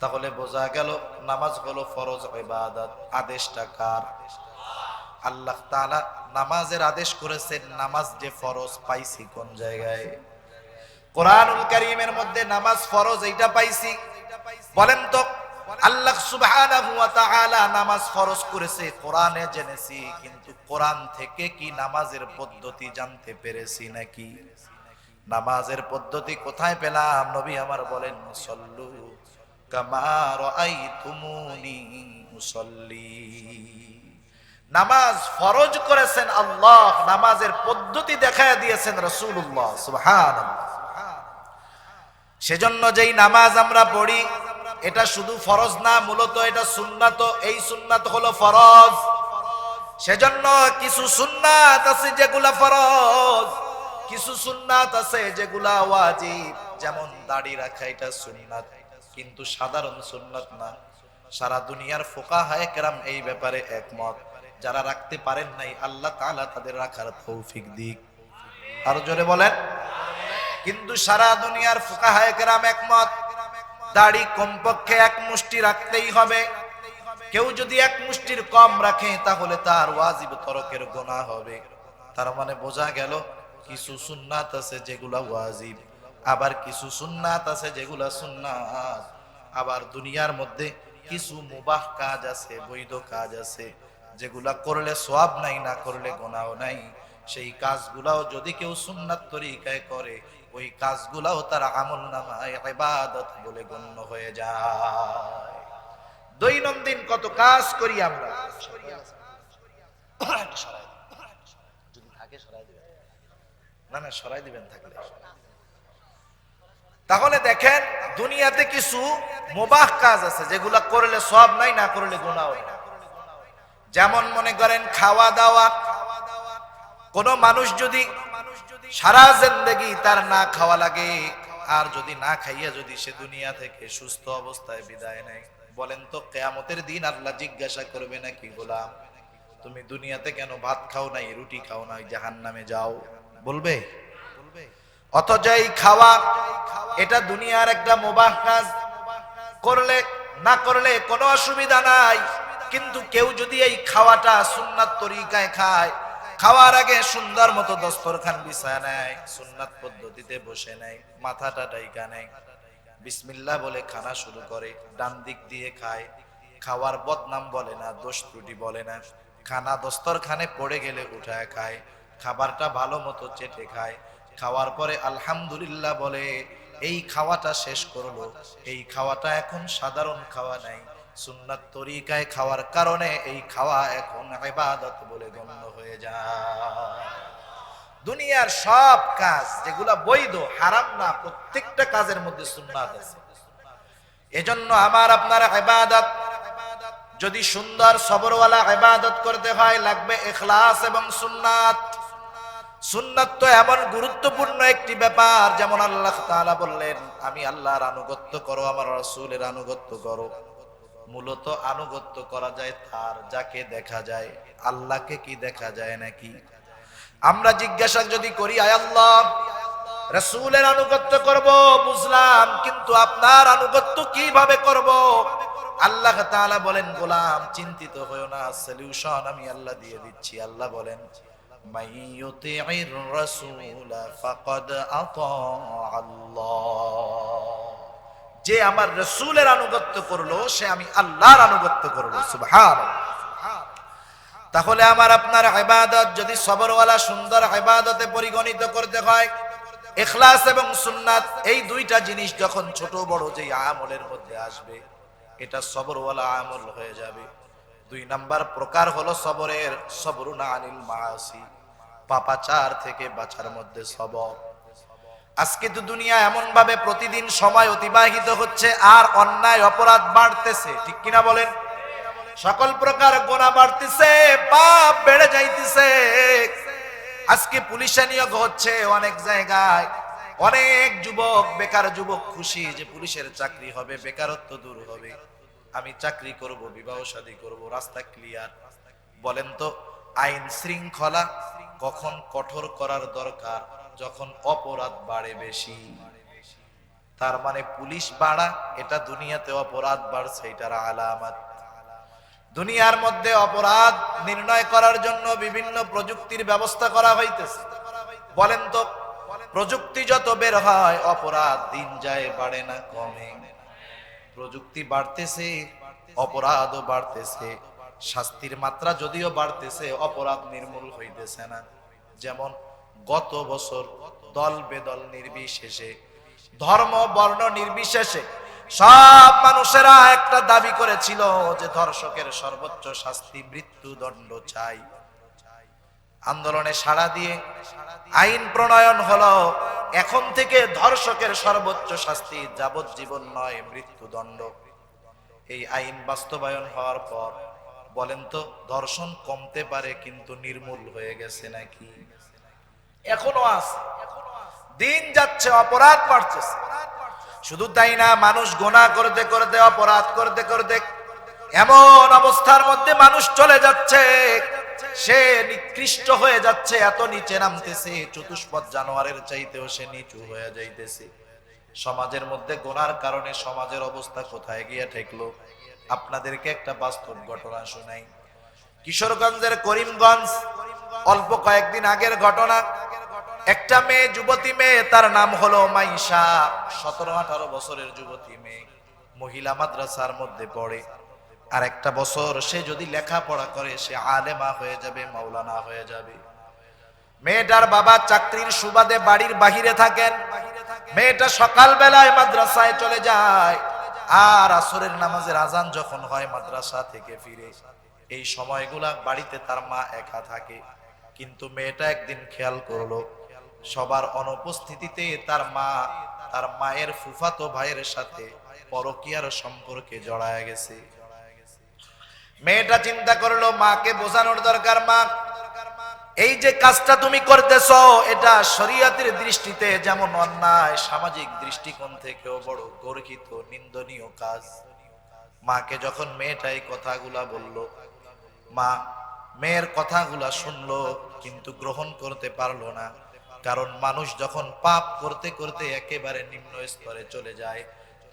তাহলে বোঝা গেল নামাজ হলো ফরজ ইবাদত। আদেশটা কার? আল্লাহ তাআলা নামাজের আদেশ করেছেন। নামাজ যে ফরজ পাইছি কোন জায়গায়? কোরআনুল কারীমের মধ্যে নামাজ ফরজ এইটা পাইছি। বলেন তো আল্লাহ সুবহানাহু ওয়া তাআলা নামাজ ফরজ করেছে কোরআনে জেনেছি, কিন্তু কোরআন থেকে কি নামাজের পদ্ধতি জানতে পেরেছি নাকি? নামাজের পদ্ধতি কোথায় পেলাম? নবী আমার বলেন, সল্লু কামা রাআইতুমুনি মুসাল্লি। নামাজ ফরজ করেছেন আল্লাহ, নামাজের পদ্ধতি দেখায় দিয়েছেন রাসূলুল্লাহ সুবহানাল্লাহ। সেজন্য যেই নামাজ আমরা পড়ি এটা শুধু ফরজ না, মূলত এটা সুন্নাত। এই সুন্নাত হলো ফরজ। সেজন্য কিছু সুন্নাত আছে যেগুলা ফরজ, কিছু সুন্নাত আছে যেগুলা ওয়াজিব। যেমন দাড়ি রাখা, এটা সুন্নাত, কিন্তু সাধারণ সুন্নাত না। সারা দুনিয়ার ফুকাহায়ে কেরাম এই ব্যাপারে একমত। যারা রাখতে পারেন নাই আল্লাহ তাআলা তাদের রাখার তৌফিক দিক। আরো জোরে বলেন। কিন্তু সারা দুনিয়ার ফুকাহায়ে কেরাম একমত, দাড়ি কমপক্ষে ১ মুষ্টি রাখতেই হবে। কেউ যদি ১ মুষ্টির কম রাখে তাহলে তার ওয়াজিব তরকের গুনাহ হবে। তার মানে বোঝা গেল কিছু সুন্নাত আছে যেগুলা ওয়াজিব, আবার কিছু সুন্নাত আছে যেগুলা সুন্নাত। আবার দুনিয়ার মধ্যে কিছু মুবাহ কাজ আছে, বৈধ কাজ আছে, যেগুলা করলে সওয়াব নাই, না করলে গুনাহ নাই। সেই কাজগুলাও যদি কেউ সুন্নাত তরিকায় করে, ওই কাজগুলাও তার আমলনামায় ইবাদত বলে গণ্য হয়ে যায়। দৈনন্দিন কত কাজ করি আমরা। যদি থাকে সরাই দিবেন। না না, সরাই দিবেন থাকলে। তাহলে দেখেন দুনিয়াতে কিছু মুবাহ কাজ আছে যেগুলা করলে সওয়াব নাই, না করলে গুনাহ নাই। যেমন মনে করেন খাওয়া দাওয়া। কোন মানুষ যদি সারা জিন্দেগি তার না খাওয়া লাগে, আর যদি না খাইয়া যদি সে দুনিয়া থেকে সুস্থ অবস্থায় বিদায় নেয়, বলেন তো কিয়ামতের দিন আল্লাহ জিজ্ঞাসা করবে নাকি, গোলাম তুমি দুনিয়াতে কেন ভাত খাও নাই, রুটি খাও নাই, জাহান্নামে যাও? বলবে? অথচ এই খাওয়া এটা দুনিয়ার একটা মুবাহ কাজ, করলে না করলে কোনো অসুবিধা নাই। কিন্তু কেউ যদি এই খাওয়াটা সুন্নাত তরিকায় খায়, খাওয়ার আগে সুন্দর মতো দস্তরখান বিছায় নেয়, সুন্নাত পদ্ধতিতে বসে নেয়, মাথাটা ঢাইকা নেয়, বিসমিল্লাহ বলে খানা শুরু করে, ডান দিক দিয়ে খায়, খাওয়ার বদনাম বলে না, দোষ ত্রুটি বলে না, খানা দস্তরখানে পড়ে গেলে উঠায় খায়, খাবারটা ভালো মতো চেটে খায়, খাওয়ার পরে আলহামদুলিল্লাহ বলে, এই খাওয়াটা শেষ করলো। এই খাওয়াটা এখন সাধারণ খাওয়া নাই, সুন্নাত তরিকায় খাওয়ার কারণে এই খাওয়া এখন ইবাদত বলে গণ্য হয়ে যায়। দুনিয়ার সব কাজ যেগুলা বৈধ, হারাম না, প্রত্যেকটা কাজের মধ্যে সুন্নাত আছে। এজন্য আমার আপনার ইবাদত যদি সুন্দর সবরওয়ালা ইবাদত করতে হয়, লাগবে ইখলাস এবং সুন্নাত। সুন্নাত তো এমন গুরুত্বপূর্ণ একটি ব্যাপার, যেমন আল্লাহ তাআলা বললেন, আমি আল্লাহর আনুগত্য করো, আমার রাসূলের আনুগত্য করো। মূলত আনুগত্য করা যায় তার যাকে দেখা যায়। আল্লাহকে কি দেখা যায় নাকি? আমরা জিজ্ঞাসা যদি করি, আয় আল্লাহ, রাসূলের আনুগত্য করব বুঝলাম, কিন্তু আপনার আনুগত্য কিভাবে করব? আল্লাহ তাআলা বলেন, গোলাম চিন্তিত হয়ো না, সলিউশন আমি আল্লাহ দিয়ে দিচ্ছি। আল্লাহ বলেন, মাইয়ুতি'ir রাসূলা ফাকাদ আতা আল্লাহ। যে আমার রাসূলের আনুগত্য করলো সে আমি আল্লাহর আনুগত্য করলো। সুবহানাল্লাহ। তাহলে আমার আপনার ইবাদত যদি সবরওয়ালা সুন্দর ইবাদতে পরিগণিত করতে হয়, ইখলাস এবং সুন্নাত এই দুইটা জিনিস যখন ছোট বড় যে আমলের মধ্যে আসবে, এটা সবরওয়ালা আমল হয়ে যাবে। ২ নাম্বার প্রকার হলো সবরের, সবরুন আনিল মাআসি, পাপাচার থেকে বাঁচার মধ্যে সবর। আজকে তো দুনিয়া এমন ভাবে প্রতিদিন সময় অতিবাহিত হচ্ছে, আর অন্যায় অপরাধ বাড়তেছে, ঠিক কিনা বলেন? সকল প্রকার গুনাহ বাড়তেছে, পাপ বেড়ে যাইতেছে। আজকে পুলিশে নিয়োগ হচ্ছে অনেক জায়গায়, অনেক যুবক, বেকার যুবক খুশি যে পুলিশের চাকরি হবে, বেকারত্ব দূর হবে, আমি চাকরি করব, বিবাহ শাদী করব, রাস্তা ক্লিয়ার। বলেন তো আইন শৃঙ্খলা কখন কঠোর করার দরকার? যখন অপরাধ বাড়ে বেশি, তার মানে পুলিশ বাড়া, এটা দুনিয়াতে অপরাধ বাড়ছে, এটার আলামত। দুনিয়ার মধ্যে অপরাধ নির্ণয় করার জন্য বিভিন্ন প্রযুক্তির ব্যবস্থা করা হইতেছে। বলেন তো, প্রযুক্তি যত বের হয় অপরাধ দিন যায় বাড়ে না কমে? প্রযুক্তি বাড়তেছে, অপরাধও বাড়তেছে, শাস্তির মাত্রা যদিও বাড়তেছে, অপরাধ নির্মূল হইতেছে না। যেমন গত বছর দল বেদল নির্বিশেষে, ধর্ম বর্ণ নির্বিশেষে সব মানুষেরা একটা দাবি করেছিল যে ধর্ষকের সর্বোচ্চ শাস্তি মৃত্যুদণ্ড চাই। আন্দোলনে সাড়া দিয়ে আইন প্রণয়ন হলো, এখন থেকে ধর্ষকের সর্বোচ্চ শাস্তি যাবজ্জীবন নয়, মৃত্যুদণ্ড। এই আইন বাস্তবায়ন হওয়ার পর বলেন তো, ধর্ষণ কমতে পারে কিন্তু নির্মূল হয়ে গেছে নাকি? এখনো আছে। দিন যাচ্ছে অপরাধ বাড়তেছে। শুধু তাই না, মানুষ গুনাহ করতে করতে, অপরাধ করতে করতে এমন অবস্থার মধ্যে মানুষ চলে যাচ্ছে, সে নিকৃষ্ট হয়ে যাচ্ছে, এত নিচে নামতেছে, চতুষ্পদ জানোয়ারের চাইতেও সে নিচু হয়ে যাইতেছে। সমাজের মধ্যে গুনার কারণে সমাজের অবস্থা কোথায় গিয়ে ঠেকলো? আপনাদেরকে একটা বাস্তব ঘটনা শোনাই। কিশোরগঞ্জের করিমগঞ্জ, অল্প কয়েকদিন আগের ঘটনা। একটা মেয়ে, যুবতী মেয়ে, তার নাম হলো মাইশা, 17-18 বছরের যুবতী মেয়ে, মহিলা মাদ্রাসার মধ্যে পড়ে। আর একটা বছর সে যদি লেখাপড়া করে, সে আলেমা হয়ে যাবে, মাওলানা হয়ে যাবে। মেয়েটার বাবা চাকরির সুবাদে বাড়ির বাহিরে থাকেন। মেয়েটা সকাল বেলায় মাদ্রাসায় চলে যায়, আর আসরের নামাজের আজান যখন হয় মাদ্রাসা থেকে ফিরে, এই সময়গুলা বাড়িতে তার মা একা থাকে। কিন্তু মেয়েটা একদিন খেয়াল করলো, সবার অনুপস্থিতিতে তার মা তার মায়ের ফুফাতো ভাইয়ের সাথে পরকীয়ার সম্পর্কে জড়ায় গেছে। মেয়েটা চিন্তা করলো, মাকে বোঝানোর দরকার, মা এই যে কাজটা তুমি করতেছো, এটা শরীয়তের দৃষ্টিতে যেমন অন্যায়, সামাজিক দৃষ্টিকোণ থেকেও বড় গর্হিত, নিন্দনীয় কাজ। মাকে যখন মেয়েটা এই কথাগুলা বলল, মা মেয়ের কথাগুলা শুনলো, কিন্তু গ্রহণ করতে পারলো না। কারণ মানুষ যখন পাপ করতে করতে একেবারে নিম্ন স্তরে চলে যায়,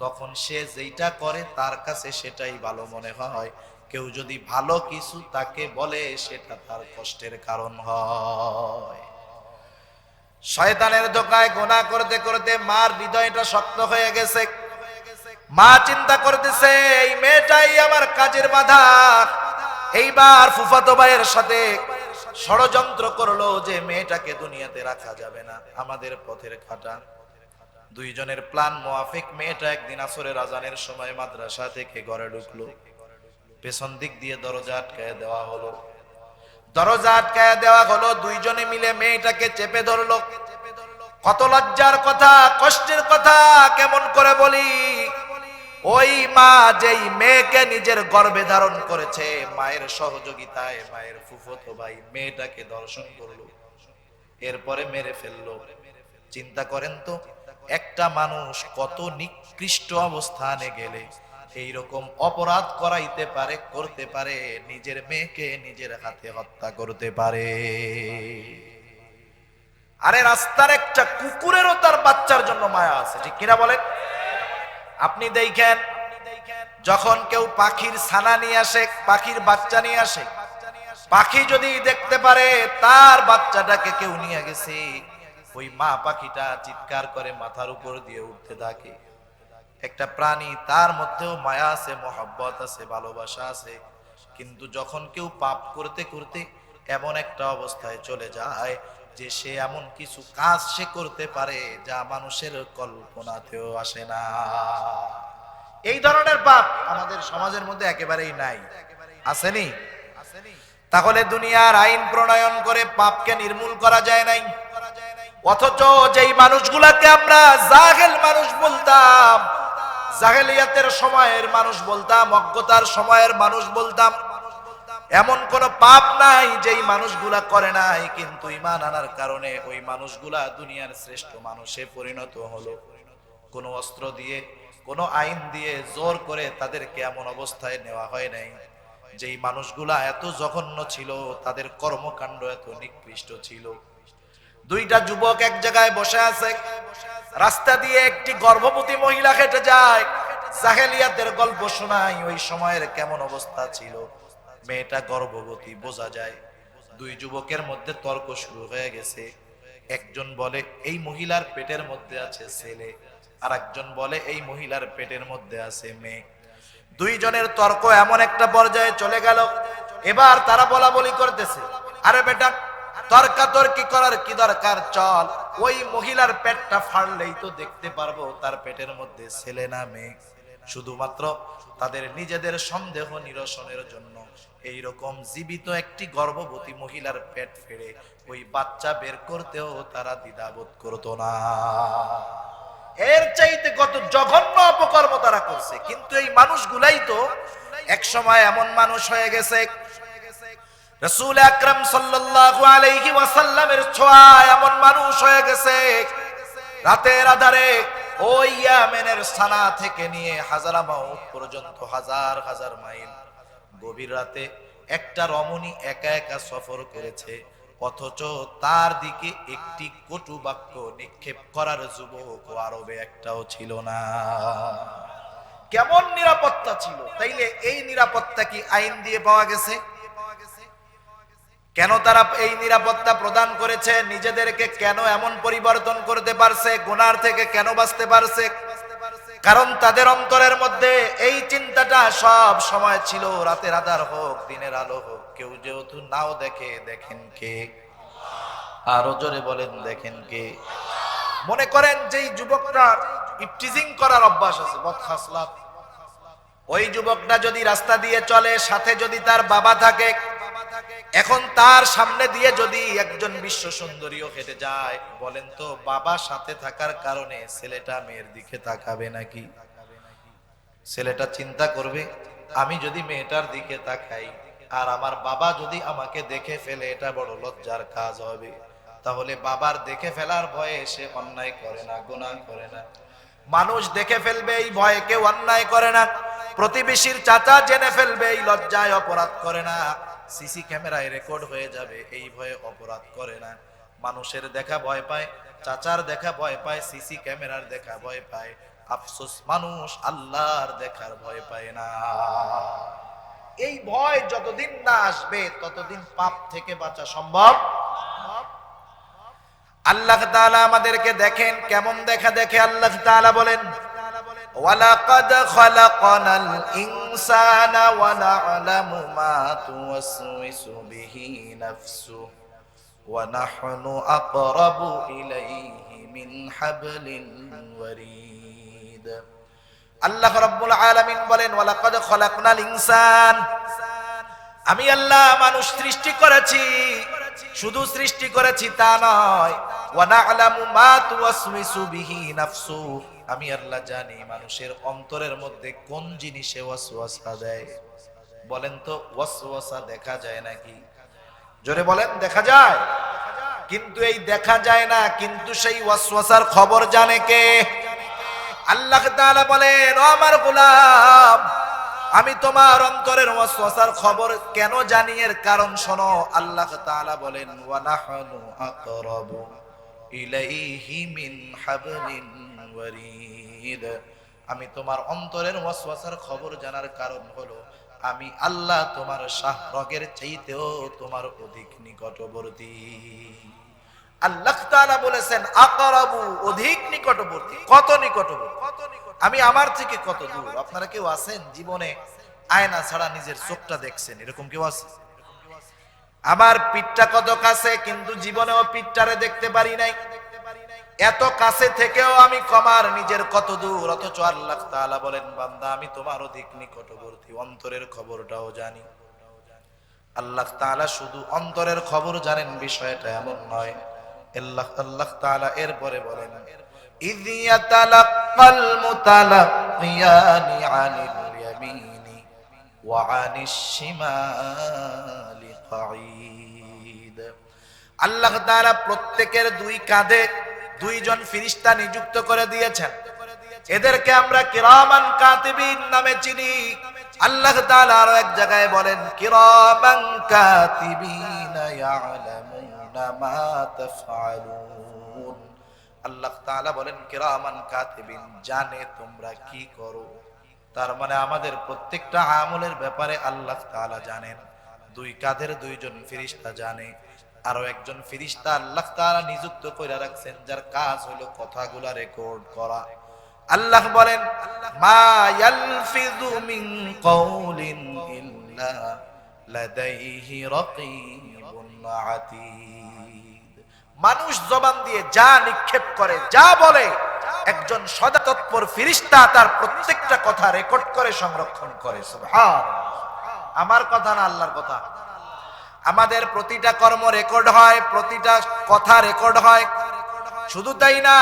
তখন সে যেটা করে তার কাছে সেটাই ভালো মনে হয়। কেউ যদি ভালো কিছু তাকে বলে, সেটা তার কষ্টের কারণ হয়। শয়তানের ধোঁকায় গুনাহ করতে করতে মার হৃদয়টা শক্ত হয়ে গেছে। মা চিন্তা করতেছে, এই মেয়েটাই আমার কাজের বাধা। এইবার ফুফাতো ভাইয়ের সাথে ষড়যন্ত্র করলো যে মেয়েটাকে দুনিয়াতে রাখা যাবে না, আমাদের পথের কাঁটা। দুইজনের প্ল্যান মোয়াফিক মেয়েটা একদিন আসরের আজানের সময় মাদ্রাসা থেকে ঘরে ঢুকলো। পেছন দিক দিয়ে দরজা আটকায় দেওয়া হলো। দরজা আটকায় দেওয়া হলো, দুইজনে মিলে মেয়েটাকে চেপে ধরলো। কত লজ্জার কথা, কষ্টের কথা কেমন করে বলি। ওই মা যেই মেয়েকে নিজের গর্ভে ধারণ করেছে, মায়ের সহযোগিতায় মায়ের ফুফাতো ভাই মেয়েটাকে ধর্ষণ করলো, এরপরে মেরে ফেললো। চিন্তা করেন তো, একটা মানুষ কত নিকৃষ্ট অবস্থানে গেলে এইরকম অপরাধ করাইতে পারে, করতে পারে, নিজের মেয়েকে নিজের হাতে হত্যা করতে পারে। আরে রাস্তার একটা কুকুরেরও তার বাচ্চার জন্য মায়া আছে, ঠিক কিনা বলেন? আপনি দেখেন, যখন কেউ পাখির ছানা নিয়ে আসে, পাখির বাচ্চা নিয়ে আসে, পাখি যদি দেখতে পারে তার বাচ্চাটাকে কেউ নিয়ে গেছে, ওই মা পাখিটা চিৎকার করে মাথার উপর দিয়ে উঠতে থাকে। একটা প্রাণী, তার মধ্যেও মায়া আছে, মহব্বত আছে, ভালোবাসা আছে। কিন্তু যখন কেউ পাপ করতে করতে এমন একটা অবস্থায় চলে যায় যে সে এমন কিছু কাজ সে করতে পারে যা মানুষের কল্পনাতেও আসে না, এই ধরনের পাপ আমাদের সমাজের মধ্যে একেবারেই নাই। আসেনি? তাহলে দুনিয়ার আইন প্রণয়ন করে পাপকে নির্মূল করা যায় নাই, অথচ যেই মানুষগুলাকে আমরা জাহেল মানুষ বলতাম, জাহেলিয়াতের সময়ের মানুষ বলতাম, অজ্ঞতার সময়ের মানুষ বলতাম, এমন কোন পাপ নাই যেই মানুষগুলা করে নাই, কিন্তু ঈমান আনার কারণে ওই মানুষগুলা দুনিয়ার শ্রেষ্ঠ মানুষে পরিণত হলো। কোন অস্ত্র দিয়ে, কোন আইন দিয়ে জোর করে তাদেরকে এমন অবস্থায় নেওয়া হয় নাই। যেই মানুষগুলা এত জঘন্য ছিল, তাদের কর্মকাণ্ড এত নিকৃষ্ট ছিল, দুইটা যুবক এক জায়গায় বসে আছে, রাস্তা দিয়ে একটি গর্ভবতী মহিলা হেঁটে যায়। জাহেলিয়াতের গল্প শোনাই, ওই সময়ের কেমন অবস্থা ছিল, মেয়েটা গর্ভবতী বোঝা যায়। দুই যুবকের মধ্যে তর্ক শুরু হয়ে গেছে। একজন বলে এই মহিলার পেটের মধ্যে আছে ছেলে, আর একজন বলে এই মহিলার পেটের মধ্যে আছে মেয়ে। দুইজনের তর্ক এমন একটা পর্যায়ে চলে গেল, এবার তারা বলা বলি করতেছে, আরে বেটা তর্কাতর্কি করার কি দরকার, চল ওই মহিলার পেটটা ফাড়লেই তো দেখতে পারবো তার পেটের মধ্যে ছেলে না মেয়ে। শুধুমাত্র তাদের নিজেদের সন্দেহ নিরসনের জন্য এইরকম জীবিত একটি গর্ভবতী মহিলার পেট ফেড়ে ওই বাচ্চা বের করতেও তারা দ্বিধাবোধ করতো না। এর চাইতে কত জঘন্য অপকর্ম তারা করছে। কিন্তু এই মানুষগুলাই তো এক সময় এমন মানুষ হয়ে গেছে, রাসূল আকরাম সাল্লাল্লাহু আলাইহি ওয়াসাল্লামের ছোঁয়ায় এমন মানুষ হয়ে গেছে, রাতের আধারে ওই ইয়ামেনের সানা থেকে নিয়ে হাজারামাউত পর্যন্ত হাজার হাজার মাইল গভীর রাতে একটা রমণী একা একা সফর করেছে, অথচ তার দিকে একটি কটু বাক্য নিক্ষেপ করার যুবক আরবে একটাও ছিল না। কেমন নিরাপত্তা ছিল! তাইলে এই নিরাপত্তা কি আইন দিয়ে পাওয়া গেছে? কেন তারা এই নিরাপত্তা প্রদান করেছে? নিজেদেরকে কেন এমন পরিবর্তন করতে পারছে? গুনার থেকে কেন বাঁচতে পারছে? কারণ তাদের অন্তরের মধ্যে এই চিন্তাটা সব সময় ছিল, রাতের আধার হোক দিনের আলো হোক, কেউ যেহেতু নাও দেখে, দেখেন কে? আরো জোরে বলেন, দেখেন কে? মনে করেন যেই যুবকটার ইফটিজিং করার অভ্যাস আছে, বদখাসলাত, ওই যুবকটা যদি রাস্তা দিয়ে চলে, সাথে যদি তার বাবা থাকে, এখন তার সামনে দিয়ে যদি একজন বিশ্ব সুন্দরীও হেঁটে যায়, বলেন তো বাবা সাথে থাকার কারণে ছেলেটা মেয়ের দিকে তাকাবে নাকি? ছেলেটা চিন্তা করবে, আমি যদি মেয়েটার দিকে তাকাই আর আমার বাবা যদি আমাকে দেখে ফেলে, এটা বড় লজ্জার কাজ হবে। তাহলে বাবার দেখে ফেলার ভয়ে সে অন্যায় করে না, গুনাহ করে না। মানুষ দেখে ফেলবে এই ভয়ে কেউ অন্যায় করে না। প্রতিবেশীর চাচা জেনে ফেলবে এই লজ্জায় অপরাধ করে না। সিসি ক্যামেরায় রেকর্ড হয়ে যাবে এই ভয়ে অপরাধ করে না। মানুষের দেখা ভয় পায়, চাচার দেখা ভয় পায়, সিসি ক্যামেরার দেখা ভয় পায়। আফসোস, মানুষ আল্লাহর দেখার ভয় পায় না। এই ভয় যতদিন না আসবে ততদিন পাপ থেকে বাঁচা সম্ভব। আল্লাহ তাআলা আমাদেরকে দেখেন কেমন দেখা দেখে। আল্লাহ তাআলা বলেন, ওয়ালাকাদ খালাকনাল ইনসানা ওয়া না'লামু মা তুওয়াসওয়িসু বিহি নাফসুহু ওয়া নাহনু আকরাবু ইলাইহি মিন হাবলিল ওয়ারিদ। আল্লাহ রাব্বুল আলামিন বলেন, ওয়ালাকাদ খালাকনাল ইনসান, আমি আল্লাহ মানুষ সৃষ্টি করেছি। শুধু সৃষ্টি করেছি তা নয়, ওয়া না'লামু মা তুওয়াসওয়িসু বিহি নাফসুহু, আমি আল্লাহ জানি মানুষের অন্তরের মধ্যে কোন জিনিসে ওয়াসওয়াসা দেয়। বলেন তো ওয়াসওয়াসা দেখা যায় নাকি? জোরে বলেন, দেখা যায়? কিন্তু এই দেখা যায় না, কিন্তু সেই ওয়াসওয়াসার খবর জানে কে? আল্লাহ তাআলা বলেন, ও আমার গোলাম, আমি তোমার অন্তরের ওয়াসওয়াসার খবর কেন জানি, এর কারণ শোনো। আল্লাহ তাআলা বলেন, ওয়া নাহনু আকরাবু ইলাইহি মিন হাবলিল ওয়ারিদ, আমি তোমার অন্তরের ওয়াসওয়াসার খবর জানার কারণ হলো আমি আল্লাহ তোমার শাহরগের চাইতেও তোমার অধিক নিকটবর্তী। আল্লাহ তাআলা বলেছেন আকরাবু, অধিক নিকটবর্তী। কত নিকটবর্তী? আমি আমার থেকে কত দূর? আপনারা কেউ আছেন জীবনে আয়না ছাড়া নিজের চোখটা দেখছেন? এরকম কেউ আছে? আমার পিঠটা কত কাছে, কিন্তু জীবনেও পিঠটারে দেখতে পারি নাই। এত কাছে থেকেও আমি কমার নিজের কত দূর। অথচ আল্লাহ তাআলা বলেন, বান্দা আমি তোমার অধিক নিকটবর্তী, অন্তরের খবরটাও জানি। আল্লাহ তাআলা শুধু অন্তরের খবর জানেন বিষয়টা এমন নয়। আল্লাহ তাআলা এরপরে বলেন, ইয ইয়াতালাক্কাল মুতালাক্কিয়ানি আনিল ইয়ামিনি ওয়া আনিশ শিমালি কাঈদ। আল্লাহ তাআলা প্রত্যেকের দুই কাঁধে দুইজন ফেরেশতা নিযুক্ত করে দিয়েছেন। এদেরকে আমরা কিরামান কাতিবিন নামে চিনি। আল্লাহ তাআলা আরো এক জায়গায় বলেন কিরামান কাতিবিনা ইয়ালামুনা মা তাফআলুন। আল্লাহ তাআলা বলেন কিরামান কাতিবিন, জানে তোমরা কি করো। তার মানে আমাদের প্রত্যেকটা আমলের ব্যাপারে আল্লাহ তাআলা জানেন। দুই কাঁধের দুইজন ফেরেশতা জানে। আরো একজন ফেরেশতা আল্লাহ তাআলা নিযুক্ত করে রাখছেন, যার কাজ হলো কথাগুলা রেকর্ড করা। আল্লাহ বলেন মা ইয়ালফিযু মিন কাউলিন ইল্লা লাদাইহি রাকীবুন আতীদ। মানুষ জবান দিয়ে যা নিক্ষেপ করে, যা বলে, একজন সদা তৎপর ফেরেশতা তার প্রত্যেকটা কথা রেকর্ড করে সংরক্ষণ করে। সুবহানাল্লাহ। আমার কথা না, আল্লাহর কথা। আমাদের প্রতিটা কর্ম রেকর্ড হয়, প্রতিটা কথা রেকর্ড হয়। শুধু তাই না,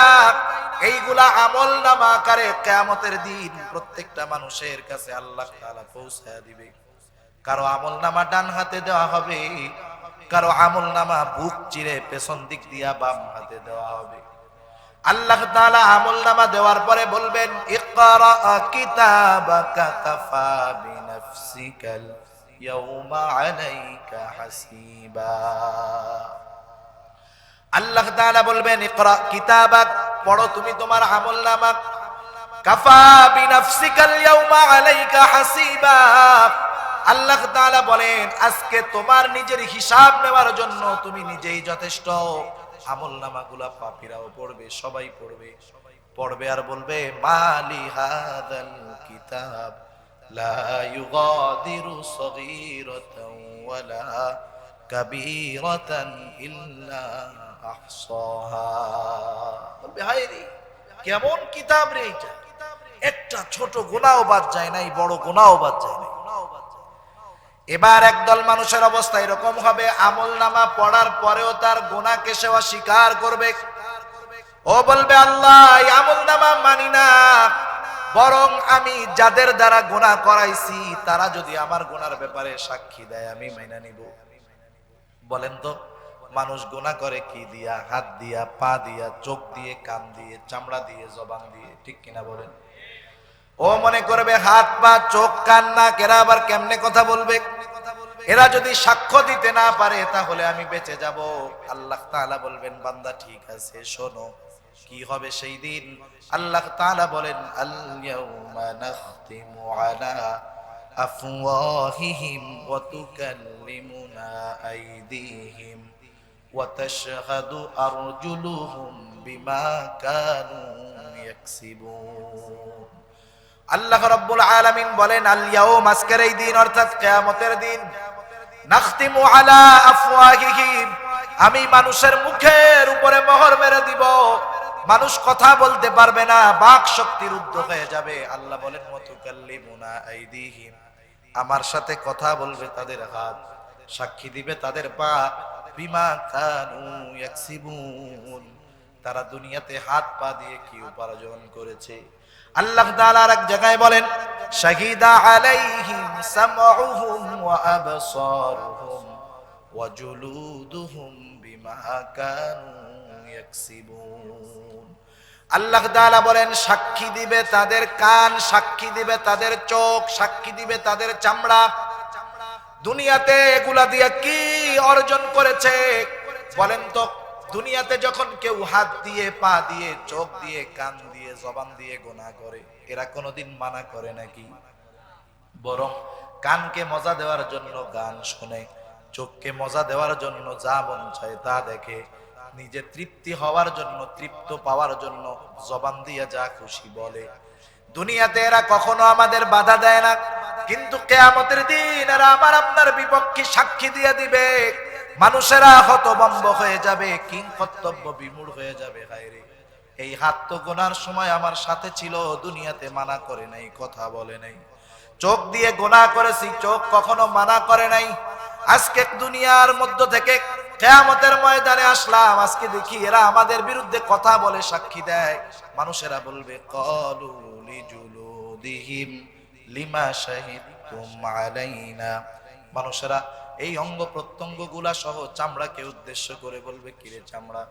এইগুলা আমলনামা আকারে কিয়ামতের দিন প্রত্যেকটা মানুষের কাছে আল্লাহ তাআলা পৌঁছায়া দিবে। কারো আমলনামা ডান হাতে দেওয়া হবে, কারো আমলনামা বুক চিরে পেছন দিক দিয়া বাম হাতে দেওয়া হবে। আল্লাহ তাআলা আমলনামা দেওয়ার পরে বলবেন ইকরা কিতাবাকা কাফা বিনাফসিকাল ইয়াউমা আলাইকা হাসিবা। আল্লাহ তাআলা বলবেন ইকরা কিতাবাক, পড়ো তুমি তোমার আমলনামা। কাফা বিনাফসিকাল ইয়াউমা আলাইকা হাসিবা। আল্লাহ তাআলা বলেন আজকে তোমার নিজের হিসাব নেওয়ার জন্য তুমি নিজেই যথেষ্ট। আমলনামাগুলা পাপীরাও পড়বে, সবাই পড়বে। পড়বে আর বলবে মালি হাদাল কিতাব লা ইউগাদিরু সগীরাতান ওয়ালা কাবীরাতান ইল্লা আহসাহা। বলবে হায়রে কেমন কিতাব রে এটা, একটা ছোট গুনাহও বাদ যায় নাই, বড় গুনাহও বাদ যায় নাই। এবার একদল মানুষের অবস্থা এরকম হবে, আমলনামা পড়ার পরেও তার গুনাহকে সে অস্বীকার করবে। ও বলবে আল্লাহ এই আমলনামা মানি না, বরং আমি যাদের দ্বারা গুনাহ করাইছি তারা যদি আমার গুনার ব্যাপারে সাক্ষী দেয় আমি মাইনা নিব। বলেন তো মানুষ গুনাহ করে কি দিয়া? হাত দিয়া, পা দিয়া, চোখ দিয়ে, কান দিয়ে, চামড়া দিয়ে, জবান দিয়ে, ঠিক কিনা বলেন? ও মনে করবে হাত পা চোখ কান না, এরা আবার কেমনে কথা বলবে? এরা যদি সাক্ষ্য দিতে না পারে তাহলে আমি বেঁচে যাব। আল্লাহ তাআলা বলবেন বান্দা ঠিক আছে, শোনো কি হবে সেই দিন। আল্লাহ তাআলা বলেন আল ইয়াউমা নাখতিমু আলা আফওয়াহিহিম ওয়া তুকাল্লিমুনা আইদিহিম ওয়া তাশহাদু আরজুলুহুম বিমা কানু ইয়াকসিবুন। আল্লাহ রাব্বুল আলামিন বলেন আল ইয়াউম, আজকের এই দিন অর্থাৎ কিয়ামতের দিন, নাখতিমু আলা আফওয়াহিহিম, আমি মানুষের মুখের উপরে মোহর মেরে দিব। মানুষ কথা বলতে পারবে না, বাক শক্তি রুদ্ধ হয়ে যাবে। আল্লাহ বলেন মুতাকাল্লিমুনা আইদিহিম, আমার সাথে কথা বলবে তাদের হাত, সাক্ষী দিবে তাদের পা, বিমা কানু ইয়াকসিবুন, তারা দুনিয়াতে হাত পা দিয়ে কি উপার্জন করেছে। আল্লাহ তাআলা এক জায়গায় বলেন শাহিদা আলাইহিম সামউহুম ওয়া আবসারুহুম ওয়া জুলুদুহুম বিমা কানু ইয়াকসিবুন। আল্লাহ তাআলা বলেন সাক্ষী দিবে তাদের কান, সাক্ষী দিবে তাদের চোখ, সাক্ষী দিবে তাদের চামড়া। দুনিয়াতে এগুলা দিয়ে কি অর্জন করেছে বলেন তো? দুনিয়াতে যখন কেউ হাত দিয়ে, পা দিয়ে, চোখ দিয়ে, কান দিয়ে, জবান দিয়ে গুনাহ করে, এরা কোনোদিন মানা করে নাকি? বরং কানকে মজা দেওয়ার জন্য গান শুনে, চোখকে মজা দেওয়ার জন্য যা মন চায় তা দেখে, নিজে তৃপ্তি হওয়ার জন্য, তৃপ্ত পাওয়ার জন্য জবান দিয়ে যা খুশি বলে। দুনিয়াতে এরা কখনো আমাদের বাধা দেয় না, কিন্তু কিয়ামতের দিন এরা আমার আপনার বিপক্ষে সাক্ষী দিয়ে দিবে। মানুষেরা হতভম্ব হয়ে যাবে, কিং কর্তব্য বিমূঢ় হয়ে যাবে। হায়রে এই হাত তো গোনার সময় আমার সাথে ছিল, দুনিয়াতে মানা করে নাই, কথা বলে নাই। চোখ দিয়ে গুনাহ করেছি, চোখ কখনো মানা করে নাই। আজকে দুনিয়ার মধ্য থেকে কিয়ামতের ময়দানে আসলাম, আজকে দেখি এরা আমাদের বিরুদ্ধে কথা বলে, সাক্ষী দেয়। মানুষেরা বলবে ক্বালু লিজুলুদিহিম লিমা শাহিদতুম আলাইনা। মানুষেরা এই অঙ্গ প্রত্যঙ্গ গুলা সহ চামড়াকে উদ্দেশ্য করে বলবে কিরে চামড়া,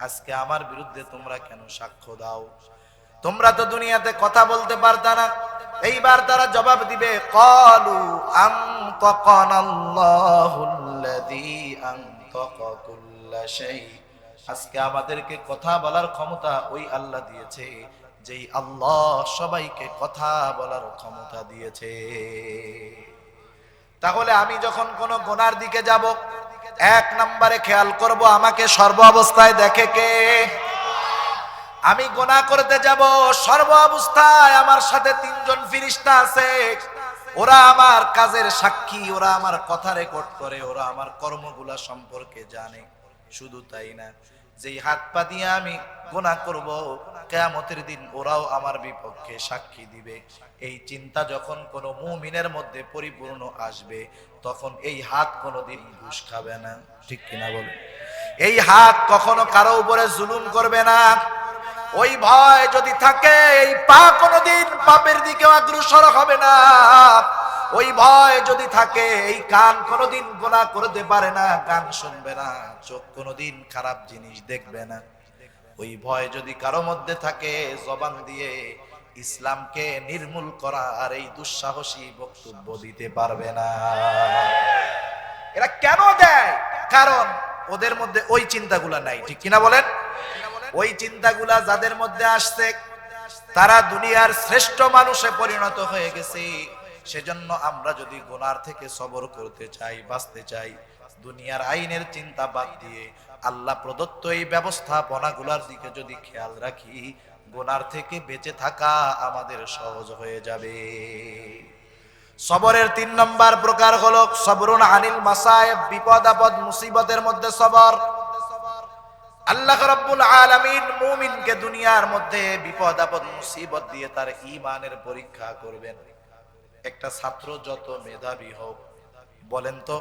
আজকে আমার বিরুদ্ধে তোমরা কেন সাক্ষ্য দাও? তোমরা তো দুনিয়াতে কথা বলতে পারতা না। এইবার তারা জবাব দিবে, ক্বালু আনতাকানাল্লাহুল্লাযী আনতাকা কুল্লা শাই। আজকে আমাদেরকে কথা বলার ক্ষমতা ওই আল্লাহ দিয়েছে, যেই আল্লাহ সবাইকে কথা বলার ক্ষমতা দিয়েছে। তাহলে আমি যখন কোন গুনার দিকে যাব, এক নম্বরে খেয়াল করব আমাকে সর্ব অবস্থায় দেখে কে। আমি গুনাহ করতে যাব, সর্ব অবস্থায় আমার সাথে তিনজন ফেরেশতা আছে। ওরা আমার কাজের সাক্ষী, ওরা আমার কথা রেকর্ড করে, ওরা আমার কর্মগুলা সম্পর্কে জানে। শুধু তাই না, যেই হাত পা দিয়ে আমি গুনাহ করব, কিয়ামতের দিন ওরাও আমার বিপক্ষে সাক্ষী দিবে। এই চিন্তা যখন কোনো মুমিনের মধ্যে পরিপূর্ণ আসবে, তখন এই হাত কোনোদিন ঘুষ খাবে না। ঠিক কিনা বলে? এই হাত কখনো কারো উপরে জুলুম করবে না। ওই ভয় যদি থাকে, এই পা কোনোদিন পাপের দিকে অগ্রসর হবে না। ওই ভয় যদি থাকে, এই কান কোনোদিন গুনাহ করতে পারে না, কান শুনবে না, চোখ কোনোদিন খারাপ জিনিস দেখবে না। ওই ভয় যদি কারো মধ্যে থাকে, জবান দিয়ে ইসলামকে নির্মূল করা আর এই দুঃসাহসী বক্তব্য দিতে পারবে না। এরা কেন দেয়? কারণ ওদের মধ্যে ওই চিন্তাগুলা নাই। ঠিক কিনা বলেন? ওই চিন্তাগুলা যাদের মধ্যে আসছে, তারা দুনিয়ার শ্রেষ্ঠ মানুষে পরিণত হয়ে গেছে। সেজন্য আমরা যদি গুনার থেকে সবর করতে চাই, বাঁচতে চাই, দুনিয়ার আইনের চিন্তা বাদ দিয়ে আল্লাহ প্রদত্ত এই ব্যবস্থাপনাগুলোর দিকে যদি খেয়াল রাখি, গুনার থেকে বেঁচে থাকা আমাদের সহজ হয়ে যাবে। সবরের ৩ নম্বর প্রকার হলো সবরুন আনিল মাসায়েব, বিপদ আপদ মুসিবতের মধ্যে সবর। আল্লাহ রাব্বুল আলামিন মুমিনকে দুনিয়ার মধ্যে বিপদ আপদ মুসিবত দিয়ে তার ঈমানের পরীক্ষা করবেন। একটা ছাত্র যত মেধাবী হোক, বলেন তো,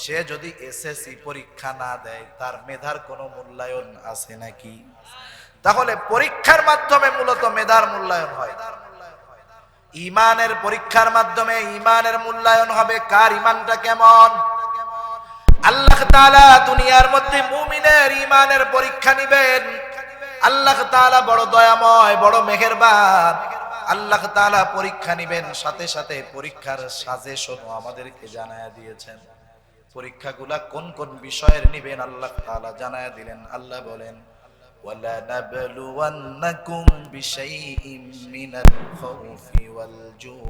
সে যদি এসএসসি পরীক্ষা না দেয়, তার মেধার কোনো মূল্যায়ন আছে নাকি? তাহলে পরীক্ষার মাধ্যমে মূলত মেধার মূল্যায়ন হয়। ঈমানের পরীক্ষার মাধ্যমে ঈমানের মূল্যায়ন হবে, কার ঈমানটা কেমন। আল্লাহ তাআলা দুনিয়ার মধ্যে মুমিনের ঈমানের পরীক্ষা নেবেন। আল্লাহ তাআলা বড় দয়াময়, বড় মেহেরবান। আল্লাহ তাআলা পরীক্ষা নেবেন, সাথে সাথে পরীক্ষার সাজেশনও আমাদেরকে জানায়া দিয়েছেন। পরীক্ষাগুলা কোন কোন বিষয়ের নেবেন আল্লাহ তাআলা জানায়া দিলেন। আল্লাহ বলেন, ওয়ালা নাবলুওয়ান্নাকুম বিশাইইম মিনাল খাউফি ওয়াল জুউ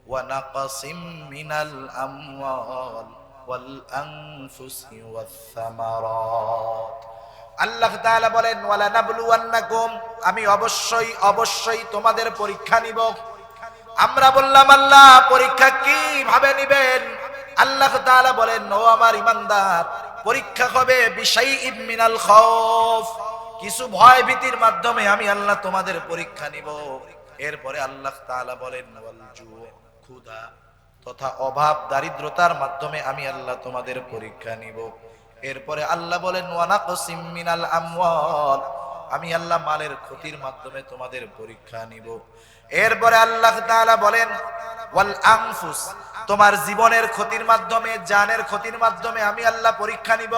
ওয়া নাকসিম মিনাল আমওয়াল ওয়াল আনফুসি ওয়াস সামারাত। আল্লাহ তাআলা বলেন, ওয়ালা নাবলুওয়ান্নাকুম, আমি অবশ্যই অবশ্যই তোমাদের পরীক্ষা নিব। আমরা বললাম, আল্লাহ পরীক্ষা কিভাবে নিবেন? আল্লাহ তাআলা বলেন, ও আমার ঈমানদার, পরীক্ষা হবে বিশাইইম মিনাল খাউফ, কিছু ভয় ভীতির মাধ্যমে আমি আল্লাহ তোমাদের পরীক্ষা নিব। এরপরে আল্লাহ তাআলা বলেন, ওয়াল জু, ক্ষুধা তথা অভাব দারিদ্রতার মাধ্যমে আমি আল্লাহ তোমাদের পরীক্ষা নিব। এরপরে আল্লাহ বলেন, ওয়া নাকসিম মিনাল আমওয়াল, আমি আল্লাহ মালের ক্ষতির মাধ্যমে তোমাদের পরীক্ষা নিব। এরপরে আল্লাহ তাআলা বলেন, ওয়াল আনফুস, তোমার জীবনের ক্ষতির মাধ্যমে, জানের ক্ষতির মাধ্যমে আমি আল্লাহ পরীক্ষা নিব।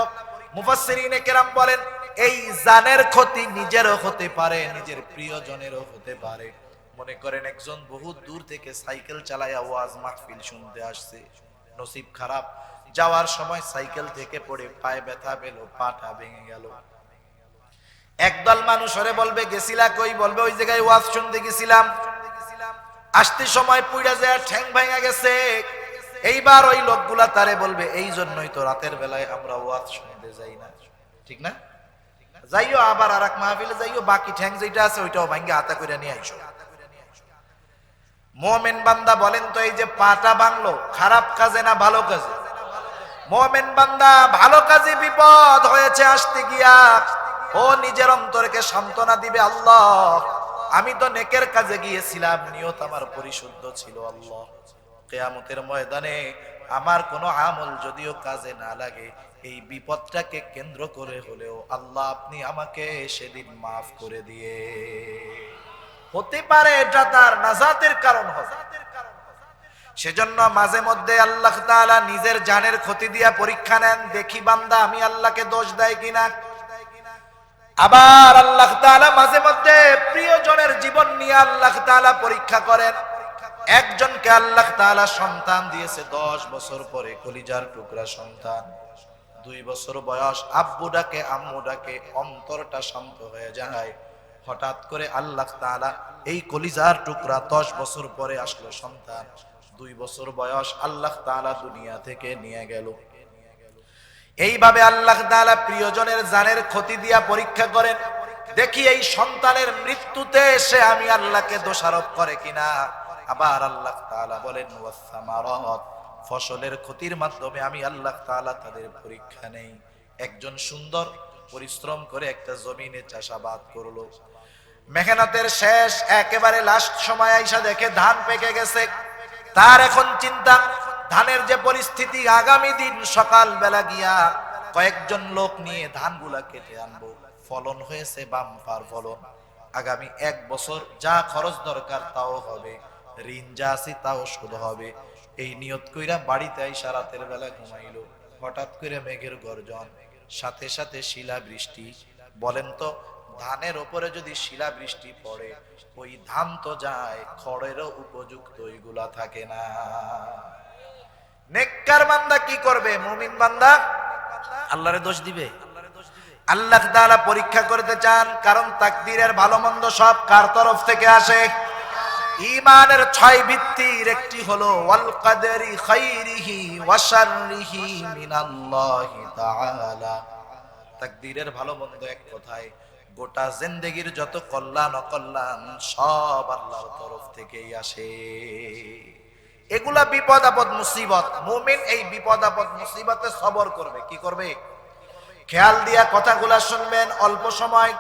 মুফাসসিরিনে কেরাম বলেন, এই জানের ক্ষতি নিজেরও হতে পারে, নিজের প্রিয়জনেরও হতে পারে। মনে করেন একজন বহুত দূর থেকে সাইকেল চালায়া ওয়াজ মাহফিল শুনতে আসছে, নসিব খারাপ, যাওয়ার সময় সাইকেল থেকে পড়ে পায়ে ব্যথা পেল, পাটা ভেঙে গেল। একদল মানুষ ওরে বলবে, গেছিলা কই? বলবে, ওই জায়গায় ওয়াজ শুনতে গেছিলাম, আসতে সময় পুইড়া যায় ঠ্যাং ভেঙে গেছে। এইবার ওই লোকগুলা তারে বলবে, এই জন্যই তো রাতের বেলায় আমরা ওয়াজ শুনতে যাই না। ঠিক না? যাইও আবার আর এক মাহফিলে যাইও, বাকি ঠ্যাং যেটা আছে ওইটাও ভাঙ্গে হাতা করে নিয়ে আইসো। মুমিন বান্দা বলেন তো, এই যে পাটা ভাঙলো, খারাপ কাজে না ভালো কাজে? মুমিন বান্দা ভালো কাজে বিপদ হয়েছে আসতে গিয়া, ও নিজের অন্তরকে সান্ত্বনা দিবে, আল্লাহ আমি তো নেকের কাজে গিয়েছিলাম, নিয়ত আমার পরিশুদ্ধ ছিল। আল্লাহ কিয়ামতের ময়দানে আমার কোনো আমল যদিও কাজে না লাগে, এই বিপদটাকে কেন্দ্র করে হলেও আল্লাহ আপনি আমাকে সেদিন মাফ করে দিয়ে, হতে পারে এটা তার নাজাতের কারণ হবে। সেজন্য মাঝে মধ্যে আল্লাহ তাআলা নিজের জানের ক্ষতি দিয়া পরীক্ষা নেন, দেখি বান্দা আমি আল্লাহকে দোষ দেয় কিনা। আবার আল্লাহ তাআলা মাঝে মধ্যে প্রিয়জনের জীবন নিয়ে আল্লাহ তাআলা পরীক্ষা করেন। একজনকে আল্লাহ তাআলা সন্তান দিয়েছে 10 বছর পরে, কলিজার টুকরা সন্তান, 2 বছর বয়স, আব্বু ডাকে আম্মু ডাকে, অন্তরটা শান্ত হয়ে যায়। হঠাৎ করে আল্লাহ তাআলা এই কলিজার টুকরা 10 বছর পরে আসলো সন্তান, 2 বছর বয়স, আল্লাহ তাআলা দুনিয়া থেকে নিয়ে গেল। এইভাবে আল্লাহ তাআলা প্রিয়জনের জানের ক্ষতি দিয়া পরীক্ষা করেন, দেখি এই সন্তানের মৃত্যুতে সে আমি আল্লাহকে দোষারোপ করে কিনা। আবার আল্লাহ তাআলা বলেন ওয়াসসামারাত, ফসলের ক্ষতির মাধ্যমে আমি আল্লাহ তাআলা তাদের পরীক্ষা নেই। একজন সুন্দর পরিশ্রম করে একটা জমিনে চাষাবাদ করলো, মেহনতের শেষ একেবারে লাস্ট সময় আইসা দেখে ধান পেকে গেছে। তার এখন চিন্তা, ধানের যে পরিস্থিতি, আগামী দিন সকাল বেলা গিয়া কয়েকজন লোক নিয়ে ধানগুলা কেটে আনবো। ফলন হয়েছে বাম্পার ফলন, আগামী 1 বছর যা খরচ দরকার তাও হবে, ঋণ যা আছে তাও শোধ হবে। এই নিয়ত কইরা বাড়িতে আইসা রাতের বেলা ঘুমাইলো। হঠাৎ করে মেঘের গর্জন, সাথে সাথে শিলা বৃষ্টি। বলেন তো, ধানের উপরে যদি শিলা বৃষ্টি পড়ে, ওই ধান তো যায়, খড়েরও উপযুক্ত ওইগুলা থাকে না। নেককার বান্দা কি করবে? মুমিন বান্দা আল্লাহরে দোষ দিবে? আল্লাহ তাআলা পরীক্ষা করতে চান, কারণ তাকদীরের ভালো মন্দ সব কার তরফ থেকে আসে? ঈমানের 6 ভিত্তির একটি হলো ওয়াল কদরি খাইরিহি ওয়া শাররিহি মিনাল্লাহি তাআলা। তাকদীরের ভালো মন্দ এক কথায় গোটা জিন্দেগীর যত কল্যাণ অকল্যাণ সব আল্লাহর তরফ থেকেই আসে। এগুলা বিপদ আপদ মুসিবত, মুমিন এই বিপদ আপদ মুসিবতে সবর করবে। কি করবে? খেয়াল দিয়া কথাগুলা শুনবেন, অল্প সময়।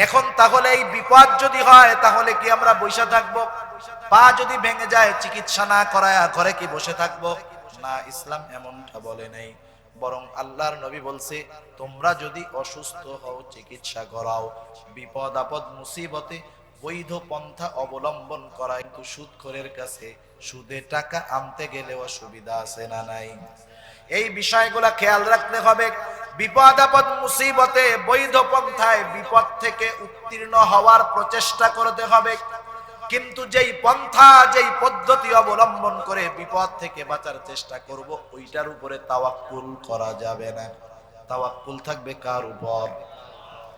এখন তাহলে এই বিপদ যদি হয়, তাহলে কি আমরা বসে থাকবো? পা যদি ভেঙে যায়, চিকিৎসা না করায় ঘরে কি বসে থাকবো? না, ইসলাম এমনটা বলে নাই। বরং আল্লাহর নবী বলছে, তোমরা যদি অসুস্থ হও চিকিৎসা করাও। বিপদ আপদ মুসিবতে বৈধ পন্থা অবলম্বন করা। কিন্তু সুদখোরের কাছে সুদে টাকা আনতে গেলে অসুবিধা আছে না নাই? এই বিষয়গুলা খেয়াল রাখতে হবে। বিপদ আপদ মুসিবতে বৈধ পন্থায় বিপদ থেকে উত্তীর্ণ হওয়ার প্রচেষ্টা করতে হবে। কিন্তু যেই পন্থা, যেই পদ্ধতি অবলম্বন করে বিপদ থেকে বাঁচার চেষ্টা করব, ওইটার উপরে তাওয়াক্কুল করা যাবে না। তাওয়াক্কুল থাকবে কার উপর?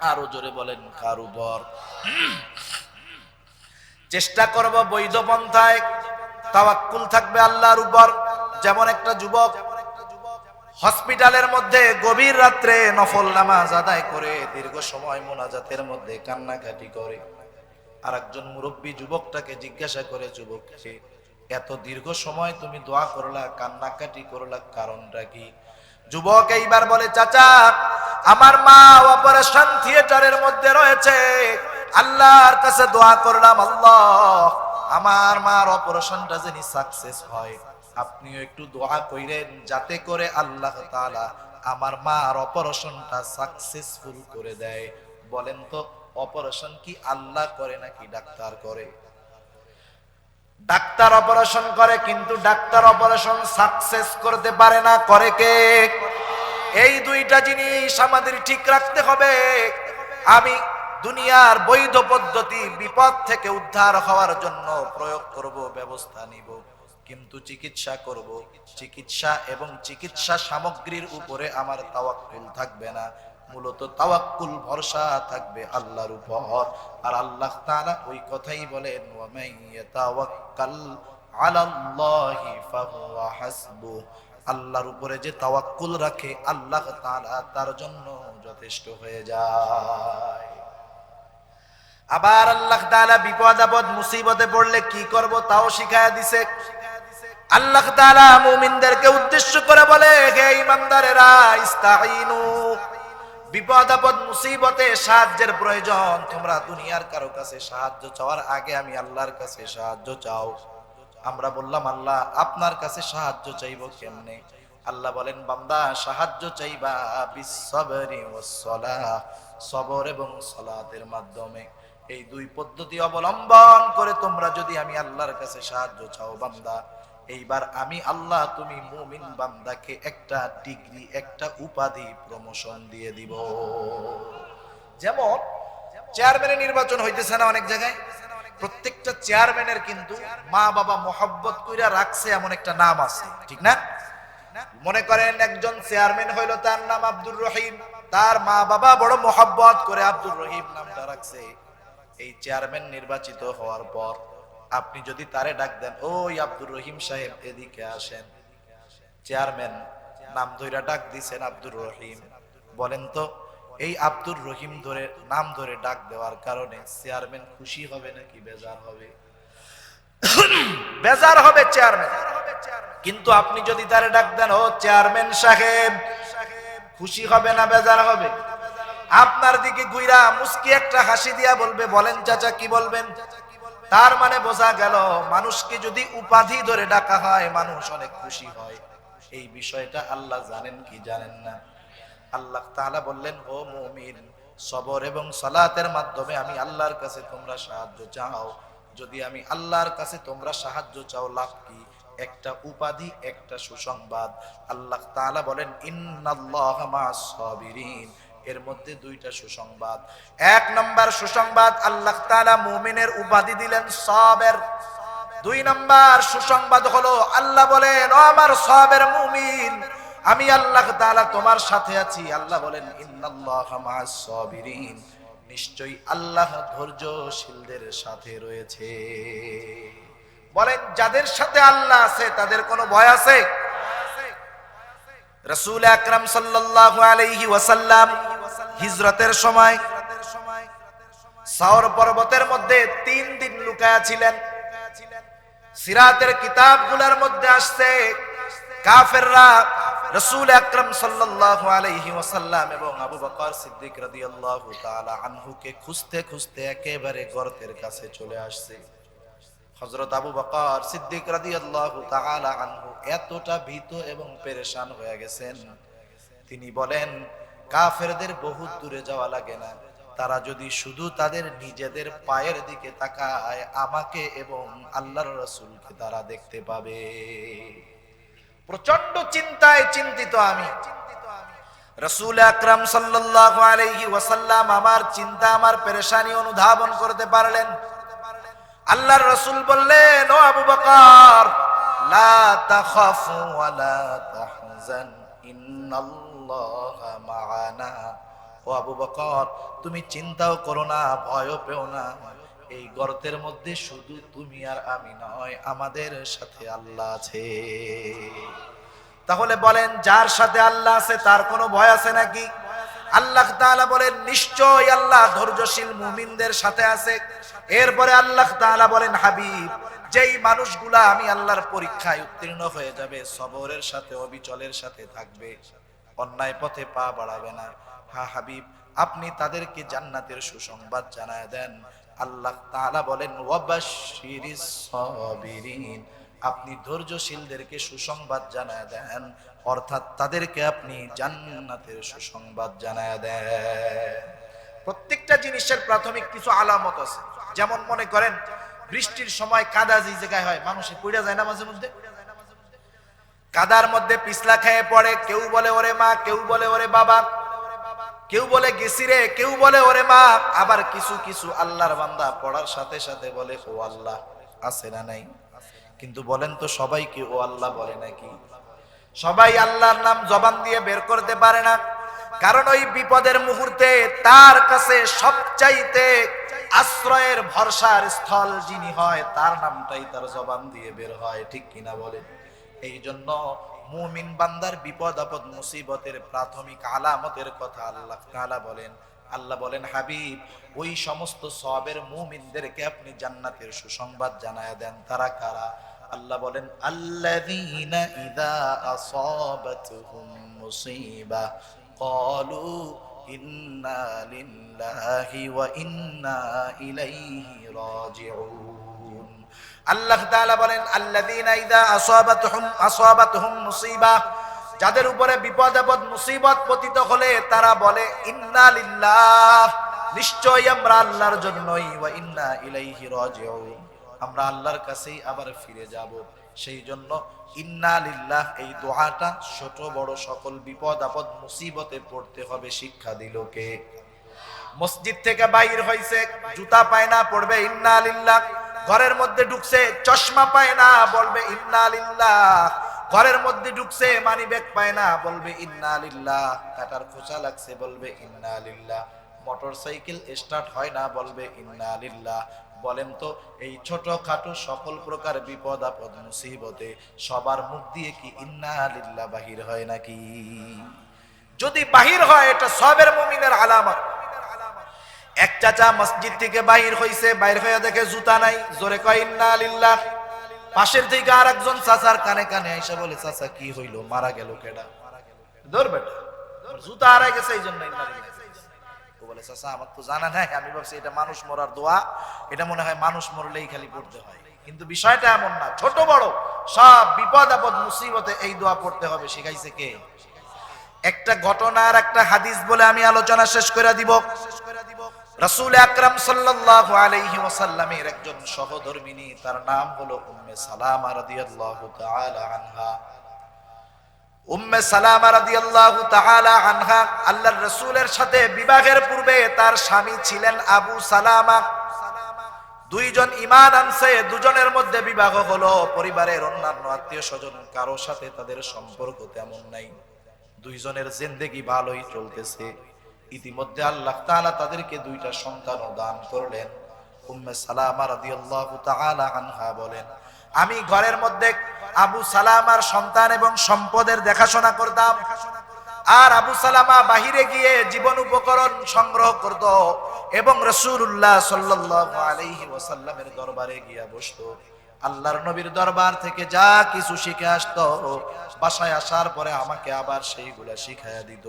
আরো জোরে বলেন, কার উপর? চেষ্টা করব বৈধ পন্থায়, তাওয়াক্কুল থাকবে আল্লাহর উপর। যেমন একটা যুবক হসপিটালের মধ্যে গভীর রাত্রে নফল নামাজ আদায় করে দীর্ঘ সময় মোনাজাতের মধ্যে কান্নাকাটি করে। আর একজন মুরব্বী যুবকটাকে জিজ্ঞাসা করে, যুবক, এত দীর্ঘ সময় তুমি দোয়া করলা, কান্নাকাটি করলা, কারণটা কি? যুবক এইবার বলে, চাচা, আমার মা অপারেশন থিয়েটারের মধ্যে রয়েছে, আল্লাহর কাছে দোয়া করলাম, আল্লাহ আমার মার অপারেশনটা যেন সাকসেস হয়। আপনিও একটু দোয়া কইরেন, যাতে করে আল্লাহ তাআলা আমার মার অপারেশনটা সাকসেসফুল করে দেয়। বলেন তো, অপারেশন কি আল্লাহ করে নাকি ডাক্তার করে? ডাক্তার অপারেশন করে, কিন্তু ডাক্তার অপারেশন সাকসেস করতে পারে না। করে কে? এই দুইটা জিনিস আমাদের ঠিক রাখতে হবে। আমি দুনিয়ার বৈধ পদ্ধতি বিপদ থেকে উদ্ধার হওয়ার জন্য প্রয়োগ করব, ব্যবস্থা নিব, কিন্তু চিকিৎসা করব, চিকিৎসা এবং চিকিৎসা সামগ্রীর উপরে আমার তাওয়াক্কুল থাকবে না। মূলত তাওয়াক্কুল, ভরসা থাকবে আল্লাহর উপর। আর আল্লাহ তাআলা ওই কথাই বলেন, ওয়া মান ইয়াতাওয়াক্কাল আলাল্লাহি ফাহুয়া হাসবু। আল্লাহর উপরে যে তাওয়াক্কুল রাখে, আল্লাহ তাআলা তার জন্য যথেষ্ট হয়ে যায়। আবার আল্লাহ তাআলা বিপদ আপদ মুসিবতে পড়লে কি করব তাও শিখায়া দিছে। আল্লাহ তাআলা মুমিনদেরকে উদ্দেশ্য করে বলে, হে ঈমানদারেরা, ইস্তাঈনু, বিপদ আপদ মুসিবতে সাহায্যের প্রয়োজন, তোমরা দুনিয়ার কারো কাছে সাহায্য চাওয়ার আগে আমি আল্লাহর কাছে সাহায্য চাও। আমরা বললাম, আল্লাহ আপনার কাছে সাহায্য চাইবো কেমনে? আল্লাহ বলেন, বান্দা সাহায্য চাইবা বিসসবরি ওয়াসসালাহ, সবর এবং সালাতের মাধ্যমে। এই দুই পদ্ধতি অবলম্বন করে তোমরা যদি আমি আল্লাহর কাছে সাহায্য চাও বান্দা, এইবার আমি আল্লাহ তুমি মুমিন বান্দাকে একটা ডিগ্রি, একটা উপাধি, প্রমোশন দিয়ে দিব। যেমন চেয়ারম্যানের নির্বাচন হইতেছে না অনেক জায়গায়, প্রত্যেকটা চেয়ারম্যানের কিন্তু মা বাবা মহব্বত কইরা রাখছে এমন একটা নাম আছে, ঠিক না? মনে করেন একজন চেয়ারম্যান হইলো, তার নাম আব্দুর রহিম, তার মা বাবা বড় মহব্বত করে আব্দুর রহিম নামটা রাখছে। এই চেয়ারম্যান নির্বাচিত হওয়ার পর আপনি যদি তারে ডাক দেন, ওই আব্দুর রহিম সাহেব এদিকে আসেন, চেয়ারম্যান নাম ধরে ডাক দিছেন আব্দুর রহিম, বলেন তো এই আব্দুর রহিম ধরে নাম ধরে ডাক দেওয়ার কারণে চেয়ারম্যান খুশি হবে নাকি বেজার হবে? বেজার হবে চেয়ারম্যান। কিন্তু আপনি যদি তারে ডাক দেন, ও চেয়ারম্যান সাহেব, খুশি হবে না বেজার হবে? আপনার দিকে ঘুইরা মুস্কি একটা হাসি দিয়া বলবে, বলেন চাচা কি বলবেন? তার মানে বোঝা গেল মানুষকে যদি উপাধি ধরে ডাকা হয় মানুষ অনেক খুশি হয়। এই বিষয়টা আল্লাহ জানেন কি জানেন না? আল্লাহ তাআলা বললেন, ও মুমিন, সবর এবং সালাতের মাধ্যমে আমি আল্লাহর কাছে তোমরা সাহায্য চাও। যদি আমি আল্লাহর কাছে তোমরা সাহায্য চাও, লাভ কি? একটা উপাধি, একটা সুসংবাদ। আল্লাহ তাআলা বলেন, ইন্নাল্লাহা মা'আস সাবিরিন। এর মধ্যে দুইটা সুসংবাদ। এক নাম্বার সুসংবাদ, আল্লাহ তাআলা মুমিনের উপাধি দিলেন সাবের। দুই নাম্বার সুসংবাদ হলো আল্লাহ বলেন, ও আমার সাবের মুমিন, আমি আল্লাহ তাআলা তোমার সাথে আছি। আল্লাহ বলেন, ইন্নাল্লাহা মা'আস সাবিরিন, নিশ্চয়ই আল্লাহ ধৈর্যশীলদের সাথে রয়েছে। বলেন, যাদের সাথে আল্লাহ আছে তাদের কোনো ভয় আছে? রাসূল আকরাম সাল্লাল্লাহু আলাইহি ওয়াসাল্লাম হিজরতের সময় সাওর পর্বতের মধ্যে 3 দিন লুকায়া ছিলেন। সিরাতের কিতাবগুলোর মধ্যে আসছে কাফেররা রাসূল আকরাম সাল্লাল্লাহু আলাইহি ওয়াসাল্লাম এবং আবু বকর সিদ্দিক রাদিয়াল্লাহু তাআলা আনহুকে খুঁজতে খুঁজতে একেবারে গর্তের কাছে চলে আসছে। হযরত আবু বকর সিদ্দিক রাদিয়াল্লাহু তাআলা আনহু এতটা ভীত এবং পেরেশান হয়ে গেছেন, তিনি বলেন, কাফেরদের বহুত দূরে যাওয়া লাগে না, তারা যদি শুধু তাদের নিজেদের পায়ের দিকে তাকায় আমাকে এবং আল্লাহর রাসূলকে তারা দেখতে পাবে। প্রচন্ড চিন্তায় চিন্তিত আমি। রাসূল আকরাম সাল্লাল্লাহু আলাইহি ওয়াসাল্লাম আমার চিন্তা, আমার পেরেশানি অনুধাবন করতে পারলেন। আল্লাহর রাসূল বললেন, ও আবু বকর, লা তাখাফু ওয়া লা তাহজান, ইন্নাল্লাহা মা'ানা। ও আবু বকর, তুমি চিন্তাও করো না, ভয়ও পেও না। এই গর্তের মধ্যে শুধু তুমি আর আমি নয়, আমাদের সাথে আল্লাহ আছে। তাহলে বলেন, যার সাথে আল্লাহ আছে তার কোনো ভয় আছে নাকি? আল্লাহ তাআলা বলেন, নিশ্চয় আল্লাহ ধৈর্যশীল মুমিনদের সাথে আছে। এরপরে আল্লাহ তাআলা বলেন, হাবিব, যেই মানুষগুলা আমি আল্লাহর পরীক্ষায় উত্তীর্ণ হয়ে যাবে, সবরের সাথে অবিচলের সাথে থাকবে, অন্যায় পথে পা বাড়াবে না, হ্যাঁ হাবিব, আপনি তাদেরকে জান্নাতের সুসংবাদ জানায় দেন। আল্লাহ তাআলা বলেন, ওয়াবাশশিরিস সাবিরিন, আপনি ধৈর্যশীলদেরকে সুসংবাদ জানায় দেন, অর্থাৎ তাদেরকে আপনি জান্নাতের সুসংবাদ জানায় দেন। প্রত্যেকটা জিনিসের প্রাথমিক কিছু আলামত আছে। যেমন মনে করেন বৃষ্টির সময় কাদা যে জায়গায় হয়, মানুষে পড়ে যায় না মাঝে মধ্যে, কাদার মধ্যে পিছলা খেয়ে পড়ে, কেউ বলে ওরে মা, কেউ বলে ওরে বাবা, কেউ বলে গেছি রে, কেউ বলে ওরে মা। আবার কিছু কিছু আল্লাহর বান্দা পড়ার সাথে সাথে বলে ও আল্লাহ, আছে না নাই? কিন্তু বলেন তো সবাই কি ও আল্লাহ বলে নাকি? সবাই আল্লাহর নাম জবান দিয়ে বের করতে পারে না, কারণ ওই বিপদের মুহূর্তে তার কাছে সবচাইতে আশ্রয়ের ভরসার স্থল যিনি হয়, তার নামটাই তার জবান দিয়ে বের হয়, ঠিক কিনা বলেন? এই জন্য মুমিন বান্দার বিপদ আপদ মুসিবতের প্রাথমিক আলামতের কথা আল্লাহ তাআলা বলেন। আল্লাহ বলেন, হাবিব, ওই সমস্ত সওয়াবের মুমিনদেরকে আপনি জান্নাতের সুসংবাদ জানায় দেন। তারা কারা? আল্লাহ বলেন, আল্লাযীনা ইযা আসাবাতুহুম মুসিবা ক্বালু ইন্না লিল্লাহি ওয়া ইন্না ইলাইহি রাজিউন। আল্লাহ তাআলা বলেন, আল্লাযীনা ইযা আসাবাতুহুম মুসিবা, যাদের উপরে বিপদ আপদ মুসিবত পতিত হলে তারা বলে ইন্না লিল্লাহ, নিশ্চয়ই আমরা আল্লাহর জন্যই, ওয়া ইন্না ইলাইহি রাজিউন, আমরা আল্লাহর কাছেই আবার ফিরে যাব। সেই জন্য ইন্না লিল্লাহ এই দোয়াটা ছোট বড় সকল বিপদ আপদ মুসিবতে পড়তে হবে। শিক্ষা দিল কে? মসজিদ থেকে বাইর হইছে, জুতা পায় না, পড়বে ইন্না লিল্লাহ। ঘরের মধ্যে ঢুকছে, চশমা পায় না, বলবে ইন্না লিল্লাহ। ঘরের মধ্যে ঢুকছে, মানি ব্যাগ পায় না, বলবে ইন্না লিল্লাহ। কাটার খোঁচা লাগছে, বলবে ইন্না লিল্লাহ। মোটরসাইকেল স্টার্ট হয় না, বলবে ইন্না লিল্লাহ। বলেন তো এই ছোটখাটো সকল প্রকার বিপদ আপদ মুসিবতে সবার মুখ দিয়ে কি ইন্না লিল্লাহ বাহির হয় নাকি? যদি বাহির হয় এটা সবের মুমিনের আলামত। এক চাচা মসজিদ থেকে বাহির হইছে, বাইর হয়ে দেখে জুতা নাই, জোরে কয় ইন্না লিল্লাহ। পাশের থেকে আর একজন চাচার কানে কানে আইসা বলে, চাচা কি হইল, মারা গেল কেডা? ধর বেটা, জুতা হারাই গেছে এই জন্য ইন্না লিল্লাহ। ও বলে, চাচা আমার তো জানা নাই, আমি ভাবছি এটা মানুষ মরার দোয়া, এটা মনে হয় মানুষ মরলেই খালি পড়তে হয়। কিন্তু বিষয়টা এমন না, ছোট বড় সব বিপদ আপদ মুসিবতে এই দোয়া পড়তে হবে। শিখাইছে কে? একটা ঘটনার একটা হাদিস বলে আমি আলোচনা শেষ করে দিব। রাসূল আকরাম সাল্লাল্লাহু আলাইহি ওয়াসাল্লামের একজন সহধর্মিনী, তার নাম হলো উম্মে সালামা রাদিয়াল্লাহু তাআলা আনহা। উম্মে সালামা রাদিয়াল্লাহু তাআলা আনহা আল্লাহর রাসূলের সাথে বিবাহের পূর্বে তার স্বামী ছিলেন আবু সালামা। দুইজন ঈমান আনছে, দুজনের মধ্যে বিবাহ হলো। পরিবারের অন্যান্য আত্মীয় স্বজন কারো সাথে তাদের সম্পর্ক তেমন নাই। দুইজনের জিন্দেগি ভালোই চলতেছে। ইতিমধ্যে আল্লাহ তাআলা তাদেরকে দুইটা সন্তান দান করলেন। উম্মে সালামা রাদিয়াল্লাহু তাআলা আনহা বলেন, আমি ঘরের মধ্যে আবু সালামার সন্তান এবং সম্পদের দেখাশোনা করতাম, আর আবু সালামা বাহিরে গিয়ে জীবন উপকরণ সংগ্রহ করত এবং রাসূলুল্লাহ সাল্লাল্লাহু আলাইহি ওয়াসাল্লামের দরবারে গিয়া বসতো। আল্লাহর নবীর দরবার থেকে যা কিছু শিখে আসতো, বাসায় আসার পরে আমাকে আবার সেইগুলা শিখাইয়া দিত।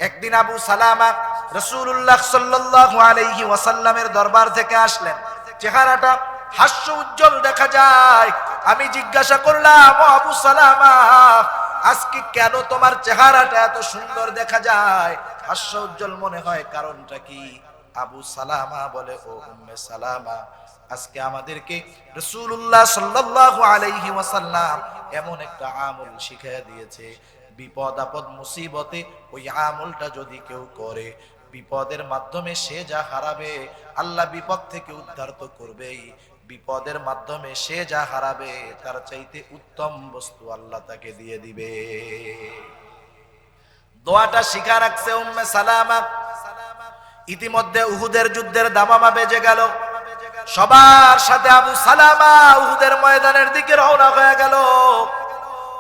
একদিন আবু সালামা রাসূলুল্লাহ সাল্লাল্লাহু আলাইহি ওয়াসাল্লামের দরবার থেকে আসলেন, চেহারাটা হাস্য উজ্জ্বল দেখা যায়। আমি জিজ্ঞাসা করলাম, ও আবু সালামা, আজকে কেন তোমার চেহারাটা এত সুন্দর দেখা যায়, হাস্য উজ্জ্বল মনে হয়, কারণটা কি? আবু সালামা বলে, ও উম্মে সালামা, আজকে আমাদেরকে রাসূলুল্লাহ সাল্লাল্লাহু আলাইহি ওয়াসাল্লাম এমন একটা আমল শিখিয়ে দিয়েছে, বিপদ আপদ মুসিবতে ওই আমলটা যদি কেউ করে, বিপদের মাধ্যমে সে যা হারাবে আল্লাহ বিপদ থেকে উদ্ধার তো করবেই, বিপদের মাধ্যমে সে যা হারাবে তার চাইতে উত্তম বস্তু আল্লাহ তাকে দিয়ে দিবে। দোয়াটা শিখা রাখছে উম্মে সালামা। ইতিমধ্যে উহুদের যুদ্ধের দামামা বেজে গেল। সবার সাথে আবু সালামা উহুদের ময়দানের দিকে রওনা হয়ে গেল।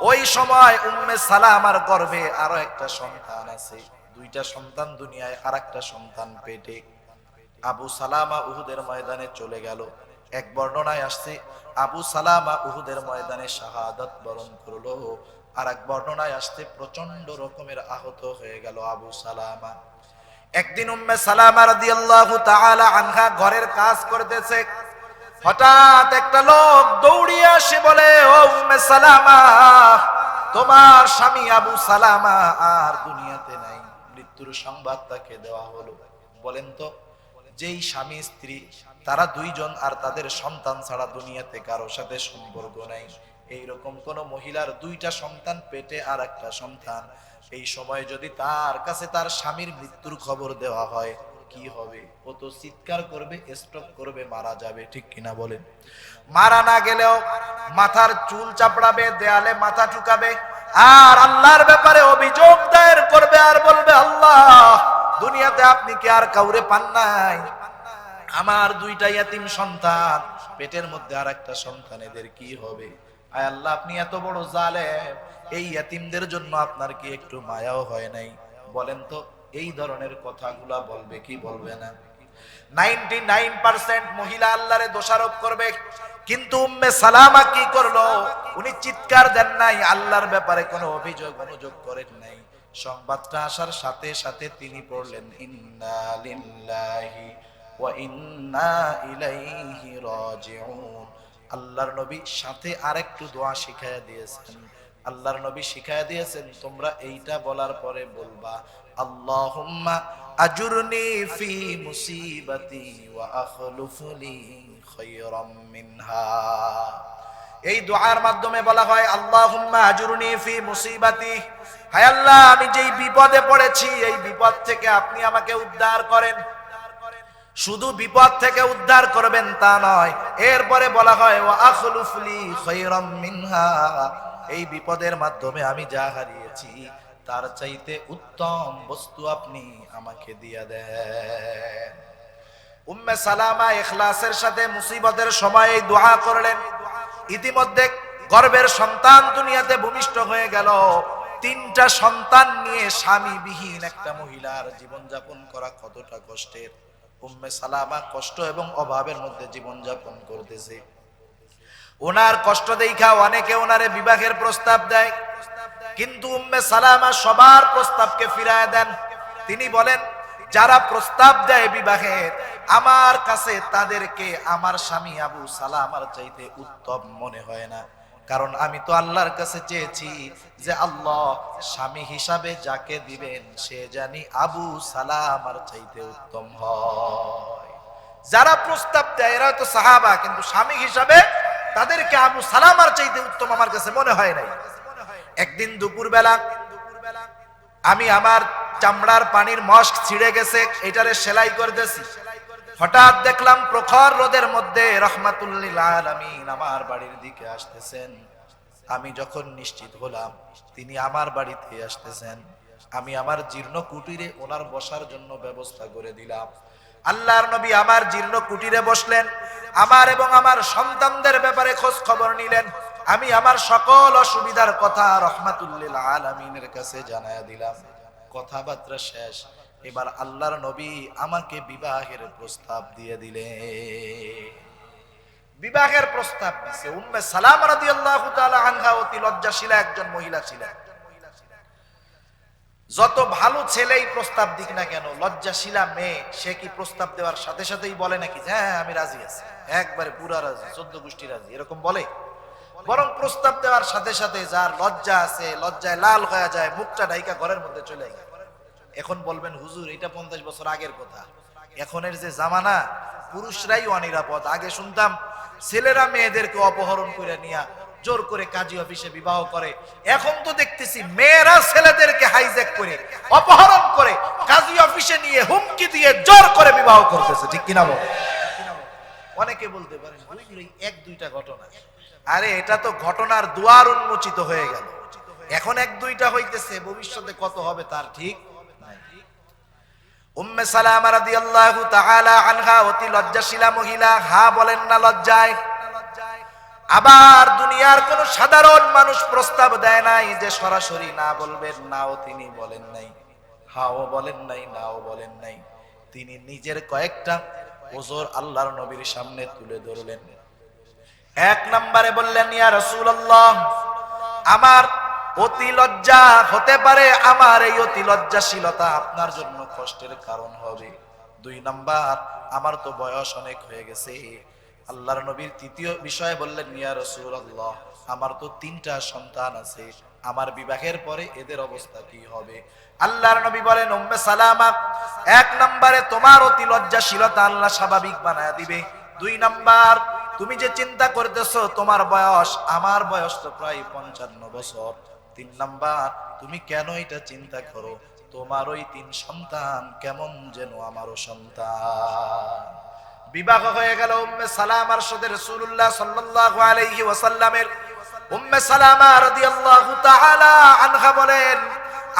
ওই সময় উম্মে সালামার গর্ভে আরো একটা সন্তান আছে, দুইটা সন্তান দুনিয়ায়, আর একটা সন্তান পেটে। আবু সালামা উহুদের ময়দানে চলে গেল। এক বর্ণনায় আসছে আবু সালামা উহুদের ময়দানে শাহাদাত বরণ করলো, আর এক বর্ণনায় আসছে প্রচন্ড রকমের আহত হয়ে গেল আবু সালামা। একদিন উম্মে সালামা রাদিয়াল্লাহু তাআলা আনহা ঘরের কাজ করতেছে, হঠাৎ একটা লোক দৌড়িয়ে আসে, বলে, ও উম্মে সালামা, তোমার স্বামী আবু সালামা আর দুনিয়াতে নাই, মৃত্যুর সংবাদ তাকে দেওয়া হলো। বলেন তো, যেই স্বামী স্ত্রী তারা দুইজন আর তাদের সন্তান ছাড়া দুনিয়াতে কারো সাথে সম্পর্ক নাই, এইরকম কোন মহিলার দুইটা সন্তান পেটে আর একটা সন্তান, এই সময় যদি তার কাছে তার স্বামীর মৃত্যুর খবর দেওয়া হয়, কি হবে? ও তো চিৎকার করবে, স্ট্রোক করবে, মারা যাবে, ঠিক কিনা বলেন? মারা না গেলেও মাথার চুল চাপড়াবে, দেয়ালে মাথা ঠুকাবে, আর আল্লাহর ব্যাপারে অভিযোগ দায়ের করবে, আর বলবে, আল্লাহ, দুনিয়াতে আপনি কি আর কাউরে পান নাই? আমার দুইটা ইয়াতিম সন্তান, পেটের মধ্যে আর একটা সন্তান, এদের কি হবে? আয় আল্লাহ, আপনি এত বড় জালেম, এই ইয়াতিমদের জন্য আপনার কি একটু মায়াও হয় নাই? বলেন তো, এই ধরনের কথাগুলা বলবে কি বলবে না? 99% মহিলা আল্লাহরে দোষারোপ করবে, কিন্তু উম্মে সালামা কি করলো? উনি চিৎকার দেন নাই, আল্লাহর ব্যাপারে কোনো অভিযোগ অনুযোগ করেন নাই। সংবাদটা আসার সাথে সাথে তিনি পড়লেন, ইন্না লিল্লাহি ওয়া ইন্না ইলাইহি রাজিউন। আল্লাহর নবী সাথে আরেকটু দোয়া শিখায়া দিয়েছেন। আল্লাহর নবী শিখায়া দিয়েছেন, তোমরা এইটা বলার পরে বলবা, আল্লাহুম্মা আজুরনি ফি মুসিবাতি ওয়া আখলুফনি খায়রাম মিনহা। এই দোয়ার মাধ্যমে বলা হয়, আল্লাহুম্মা আজুরনি ফি মুসিবাতি, হায় আল্লাহ, আমি যেই বিপদে পড়েছি এই বিপদ থেকে আপনি আমাকে উদ্ধার করেন। শুধু বিপদ থেকে উদ্ধার করবেন তা নয়, এরপরে বলা হয় ওয়া আখলুফলি খায়রাম মিনহা, এই বিপদের মাধ্যমে আমি যা হারিয়েছি তার চাইতে উত্তম বস্তু আপনি আমাকে দিয়ে দেন। উম্মে সালামা ইখলাসের সাথে মুসিবতের সময় এই দোয়া করলেন। ইতিমধ্যে গর্ভের সন্তান দুনিয়াতে ভূমিষ্ঠ হয়ে গেল। 3টা সন্তান নিয়ে স্বামীবিহীন একটা মহিলার জীবনযাপন করা কতটা কষ্টের। উম্মে সালামা কষ্ট এবং অভাবের মধ্যে জীবনযাপন করতেছে। ওনার কষ্ট দেখা অনেকে ওনারে বিবাহের প্রস্তাব দেয়, কিন্তু উম্মে সালামা সবার প্রস্তাবকে ফিরায় দেন। তিনি বলেন, যারা প্রস্তাব দেয় বিবাহের, আমার কাছে তাদেরকে আমার স্বামী আবু সালামার চাইতে উত্তম মনে হয় না। কারণ আমি তো আল্লাহর কাছে চেয়েছি যে আল্লাহ স্বামী হিসাবে যাকে দিবেন সে জানি আবু সালামার চাইতে উত্তম হয়। যারা প্রস্তাব দেয় এরা তো সাহাবা, কিন্তু স্বামী হিসাবে তাদেরকে আবু সালামার চাইতে উত্তম আমার কাছে মনে হয় নাই। একদিন দুপুরবেলা আমি আমার চামড়ার পানির মস্ক ছিঁড়ে গেছে, এটারে সেলাই করতেছি। হঠাৎ দেখলাম প্রখর রোদের মধ্যে রহমাতুল্লিল আলামিন আমার বাড়ির দিকে আসতেছেন। আমি যখন নিশ্চিত হলাম তিনি আমার বাড়িতে আসতেছেন, আমি আমার জীর্ণ কুটিরে ওনার বসার জন্য ব্যবস্থা করে দিলাম। আল্লাহর নবী আমার জীর্ণ কুটিরে বসলেন, আমার এবং আমার সন্তানদের ব্যাপারে খোঁজ খবর নিলেন। আমি আমার সকল অসুবিধার কথা রহমাতুল্লিল আলামিনের কাছে জানায়া দিলাম। কথাবার্তা শেষ, এবার আল্লাহর নবী আমাকে বিবাহের প্রস্তাব দিয়ে দিলেন। বিবাহের প্রস্তাব দিয়েছে। উম্মে সালামা রাদিয়াল্লাহু তাআলা আনহা অতি লজ্জাশীলা একজন মহিলা ছিলেন। যত ভালো ছেলেই প্রস্তাব দিক না কেন, লজ্জাশীলা মেয়ে সে কি প্রস্তাব দেওয়ার সাথে সাথেই বলে নাকি যে হ্যাঁ আমি রাজি আছি, একবারে পুরা রাজি, 14 গোষ্ঠী রাজি, এরকম বলে? বরং প্রস্তাব দেওয়ার সাথে সাথে যার লজ্জা আছে, লজ্জায় লাল হয়ে যায়, মুখটা ঢাইকা ঘরের মধ্যে চলে যায়। এখন বলবেন হুজুর এটা 50 বছর আগের কথা, এখনের যে জামানা পুরুষরাই অনিরাপদ। আগে শুনতাম ছেলেরা মেয়েদেরকে অপহরণ করে নিয়ে জোর করে কাজী অফিসে বিবাহ করে, এখন তো দেখতেছি মেয়েরা ছেলেদেরকে হাইজ্যাক করে অপহরণ করে কাজী অফিসে নিয়ে হুমকি দিয়ে জোর করে বিবাহ করতেছে। ঠিক কিনা বল? অনেকে বলতে পারেন হুজুর এই 1-2টা ঘটনা, আরে এটা তো ঘটনার দুয়ার উন্মোচিত হয়ে গেল। এখন 1-2টা হইতেছে, ভবিষ্যতে কত হবে তার ঠিক নাই। উম্মে সালামা রাদিয়াল্লাহু তাআলা আনহা অতি লজ্জাশীলা মহিলা, হ্যাঁ বলেন না লজ্জায়। আবার দুনিয়ার কোন সাধারণ মানুষ প্রস্তাব দেয় নাই যে সরাসরি না বলবেন, নাও তিনি বলেন নাই, হাও বলেন নাই, নাও বলেন নাই। তিনি নিজের কয়েকটা ওজর আল্লাহর নবীর সামনে তুলে ধরলেন। 1 নম্বরে বললেন, ইয়া রাসূলুল্লাহ, আমার অতি লজ্জা হতে পারে, আমার এই অতি লজ্জাশীলতা আপনার জন্য কষ্টের কারণ হবে। 2 নাম্বার, আমার তো বয়স অনেক হয়ে গেছে। আল্লাহর নবীর তৃতীয় বিষয়ে বললেন, ইয়া রাসূলুল্লাহ, আমার তো 3টা সন্তান আছে, আমার বিবাহের পরে এদের অবস্থা কি হবে? আল্লাহর নবী বলেন, উম্মে সালামা, 1 নম্বরে তোমার অতি লজ্জাশীলতা আল্লাহ স্বাভাবিক বানায় দিবে। 2 নাম্বার, তুমি যে চিন্তা করতেছো তোমার বয়স, আমার বয়স তো প্রায় 55 বছর। 3 নাম্বার, তুমি কেন এটা চিন্তা করো? তোমার ওই 3 সন্তান কেমন যেন আমারও সন্তান। বিবাহ হয়ে গেল উম্মে সালামার সাথে রাসূলুল্লাহ সাল্লাল্লাহু আলাইহি ওয়াসাল্লামের। উম্মে সালামা রাদিয়াল্লাহু তাআলা আনহা বলেন,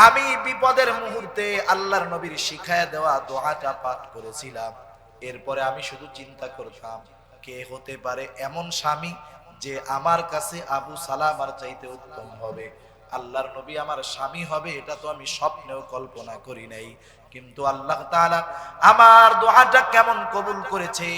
আমি বিপদের মুহূর্তে আল্লাহর নবীর শিখায়া দেওয়া দোয়াটা পাঠ করেছিলাম। এরপরে আমি শুধু চিন্তা করতাম কে হতে পারে এমন স্বামী যে আমার কাছে আবু সালামার চাইতে উত্তম হবে। আল্লাহর নবী আমার স্বামী হবে এটা তো আমি স্বপ্নেও কল্পনা করি নাই, কিন্তু আল্লাহ তাআলা আমার দোয়াটা কেমন কবুল করেছে।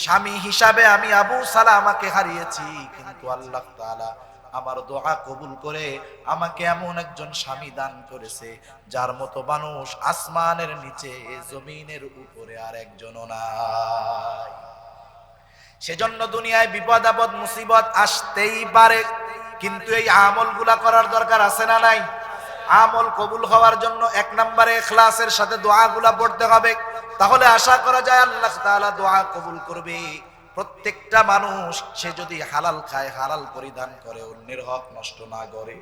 স্বামী হিসাবে আমি আবু সালামাকে হারিয়েছি, কিন্তু আল্লাহ তাআলা আমার দোয়া কবুল করে আমাকে এমন একজন স্বামী দান করেছে যার মতো মানুষ আসমানের নিচে জমিনের উপরে আর একজনও নাই। সেজন্য দুনিয়ায় বিপদ আপদ মুসিবত আসতেই পারে, কিন্তু এই আমলগুলা করার দরকার আছে না নাই? আমল কবুল হওয়ার জন্য 1 নম্বরে ইখলাসের সাথে দোয়াগুলা পড়তে হবে, তাহলে আশা করা যায় আল্লাহ তাআলা দোয়া কবুল করবে। প্রত্যেকটা মানুষ সে যদি হালাল খায়, হালাল পরিধান করে, অন্যের হক নষ্ট না করে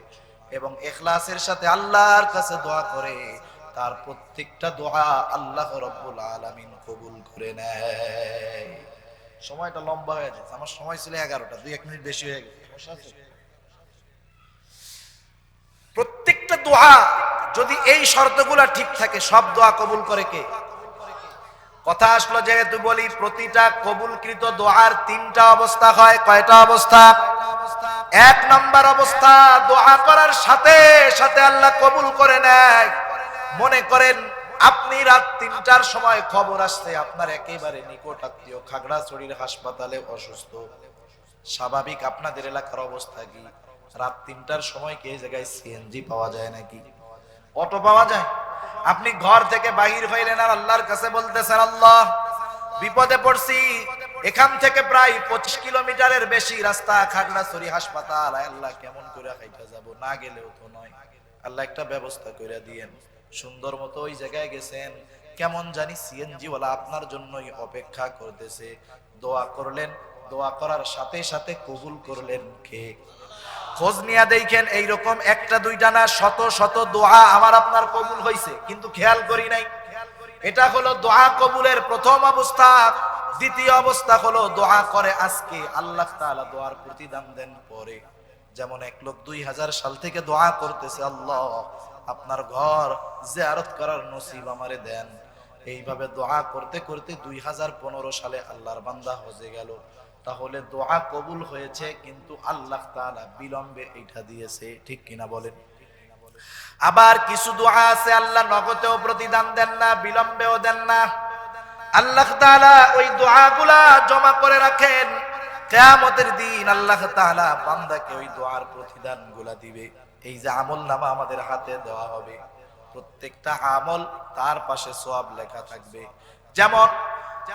এবং ইখলাসের সাথে আল্লাহর কাছে দোয়া করে, তার প্রত্যেকটা দোয়া আল্লাহ রাব্বুল আলামিন কবুল করে নেয়। সময়টা লম্বা হয়ে যাচ্ছে, আমার সময় ছিল 11টা, 2-1 মিনিট বেশি হয়ে গেছে। প্রত্যেকটা দোয়া যদি এই শর্তগুলা ঠিক থাকে, সব দোয়া কবুল করে কে? কথা আসলো যেহেতু বলি, প্রতিটা কবুলকৃত দোয়ার 3টা অবস্থা হয়। কয়টা অবস্থা? 1 নম্বর অবস্থা, দোয়া করার সাথে সাথে আল্লাহ কবুল করে নেয়। মনে করেন আপনি রাত 3টার সময় খবর আসছে আপনার একেবারে নিকট আত্মীয় খাগড়াছড়ির হাসপাতালে অসুস্থ। স্বাভাবিক আপনাদের এলাকার অবস্থা কি? রাত 3টার সময় কি এই জায়গায় সিএনজি পাওয়া যায় নাকি? অটো পাওয়া যায়? আপনি ঘর থেকে বাহির হইলেন আর আল্লাহর কাছে বলতেছেন, আল্লাহ বিপদে পড়ছি, এখান থেকে প্রায় 25 কিলোমিটারের বেশি রাস্তা খাগড়াছড়ি হাসপাতাল, আল্লাহ কেমন করে হাইটা যাব, না গেলেও তো নয়, আল্লাহ একটা ব্যবস্থা করে দিয়েন। সুন্দর মতো ওই জায়গায় গেছেন, কেমন জানি সিএনজি ওয়ালা আপনার জন্যই অপেক্ষা করতেছে। দোয়া করলেন, দোয়া করার সাথে সাথে কবুল করলেন কে? খোঁজ নিয়ে দেখেন এইরকম একটা দুইটা না, শত শত দোয়া আমার আপনার কবুল হয়েছে, কিন্তু খেয়াল করি নাই। এটা হলো দোয়া কবুলের প্রথম অবস্থা। দ্বিতীয় অবস্থা হলো দোয়া করে আজকে, আল্লাহ তাআলা দোয়ার প্রতিদান দেন পরে। যেমন এক লোক 2000 সাল থেকে দোয়া করতেছে, আল্লাহ আপনার ঘর জিয়ারত করার নসিব আমারে দেন। এইভাবে দোয়া করতে করতে 2015 সালে আল্লাহর বান্দা হজে গেল। তাহলে দোয়া কবুল হয়েছে, কিন্তু আল্লাহ তাআলা বিলম্বে এইটা দিয়েছে, ঠিক কিনা বলেন? আবার কিছু দোয়া আছে আল্লাহ নগদেও প্রতিদান দেন না, বিলম্বেও দেন না। আল্লাহ তাআলা ওই দোয়াগুলা জমা করে রাখেন, কিয়ামতের দিন আল্লাহ তাআলা বান্দাকে ওই দোয়ার প্রতিদানগুলা দিবে। এই যে আমলনামা আমাদের হাতে দেওয়া হবে, প্রত্যেকটা আমল তার পাশে সওয়াব লেখা থাকবে। যেমন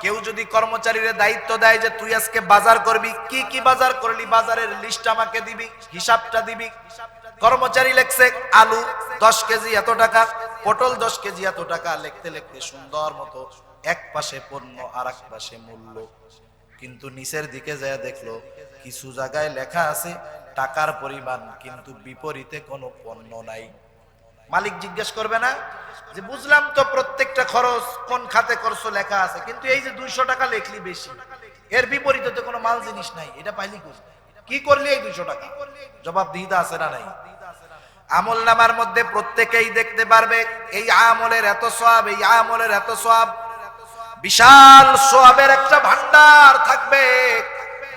কেউ যদি কর্মচারীর দায়িত্ব দেয় যে তুই আজকে বাজার করবি, কি কি বাজার করলি বাজারের লিস্ট আমাকে দিবি, হিসাবটা দিবি। কর্মচারী লেখছে আলু 10 কেজি এত টাকা, পটল 10 কেজি এত টাকা, লিখতে লিখতে সুন্দর মতো এক পাশে পণ্য আর এক পাশে মূল্য। কিন্তু নিচের দিকে যায় দেখলো কিছু জায়গায় লেখা আছে টাকার পরিমাণ, কিন্তু বিপরীতে কোনো পণ্য নাই। মালিক জিজ্ঞেস করবে না যে বুঝলাম তো প্রত্যেকটা খরচ কোন খাতে করছো লেখা আছে, কিন্তু এই যে 200 টাকা লেখলি বেশি, এর বিপরীতে তো কোনো মাল জিনিস নাই, এটা পাইলি কি করলি এই 200 টাকা? জবাবদিহিতা আছে না নাই? আমলনামার মধ্যে প্রত্যেকেই দেখতে পারবে এই আমলের এত সওয়াব, এই আমলের এত সওয়াব। বিশাল সওয়াবের একটা ভান্ডার থাকবে,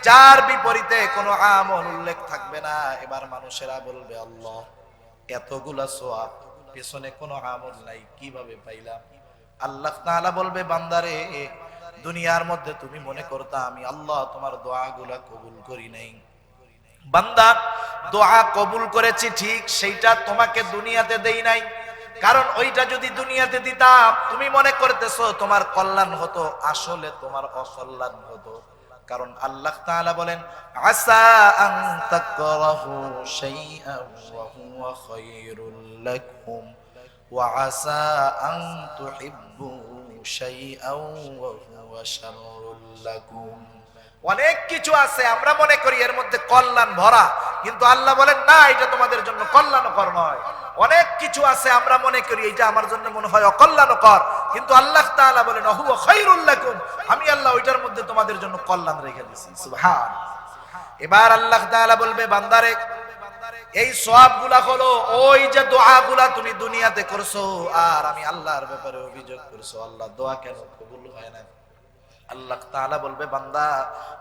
যার বিপরীতে কোনো আমল উল্লেখ থাকবে না। এবার মানুষেরা বলবে, আল্লাহ এতগুলা সওয়াব, পেছনে কোনো আমল নাই, কিভাবে পাইলাম? আল্লাহ তাআলা বলবে, বান্দারে দুনিয়ার মধ্যে তুমি মনে করতা আমি আল্লাহ তোমার দোয়াগুলা কবুল করি নাই। বান্দা দোয়া কবুল করেছি ঠিক, সেইটা তোমাকে দুনিয়াতে দেই নাই। কারণ ওইটা যদি দুনিয়াতে দিতাম তুমি মনে করতেছো তোমার কল্যাণ হতো, আসলে তোমার অকল্যাণ হতো। কারণ আল্লাহ তাআলা বলেন, আসা আন তাকরাহু শাইআন ওয়া হুয়া খায়রুল লাকুম ওয়া আসা আন তুহিব্বু শাইআন ওয়া হুয়া শাররুল লাকুম। অনেক কিছু আছে আমরা মনে করি এর মধ্যে কল্যাণ ভরা, কিন্তু আল্লাহ বলেন না, এটা তোমাদের জন্য কল্যাণকর নয়। অনেক কিছু আছে আমরা মনে করি এটা আমার জন্য মনে হয় অকল্যাণকর, কিন্তু আল্লাহ তাআলা বলেন হুয়া খায়রুল লাকুম, আমি আল্লাহ ওইটার মধ্যে তোমাদের জন্য কল্যাণ রেখে দিয়েছি। সুবহান। এবার আল্লাহ তাআলা বলবে, বান্দারে এই সওয়াবগুলা হলো ওই যে দোয়াগুলা তুমি দুনিয়াতে করছো, আর আমি আল্লাহর ব্যাপারে অভিযোগ করছো, আল্লাহ দোয়া কেন কবুল হয় না? আল্লাহ তাআলা বলবে, বান্দা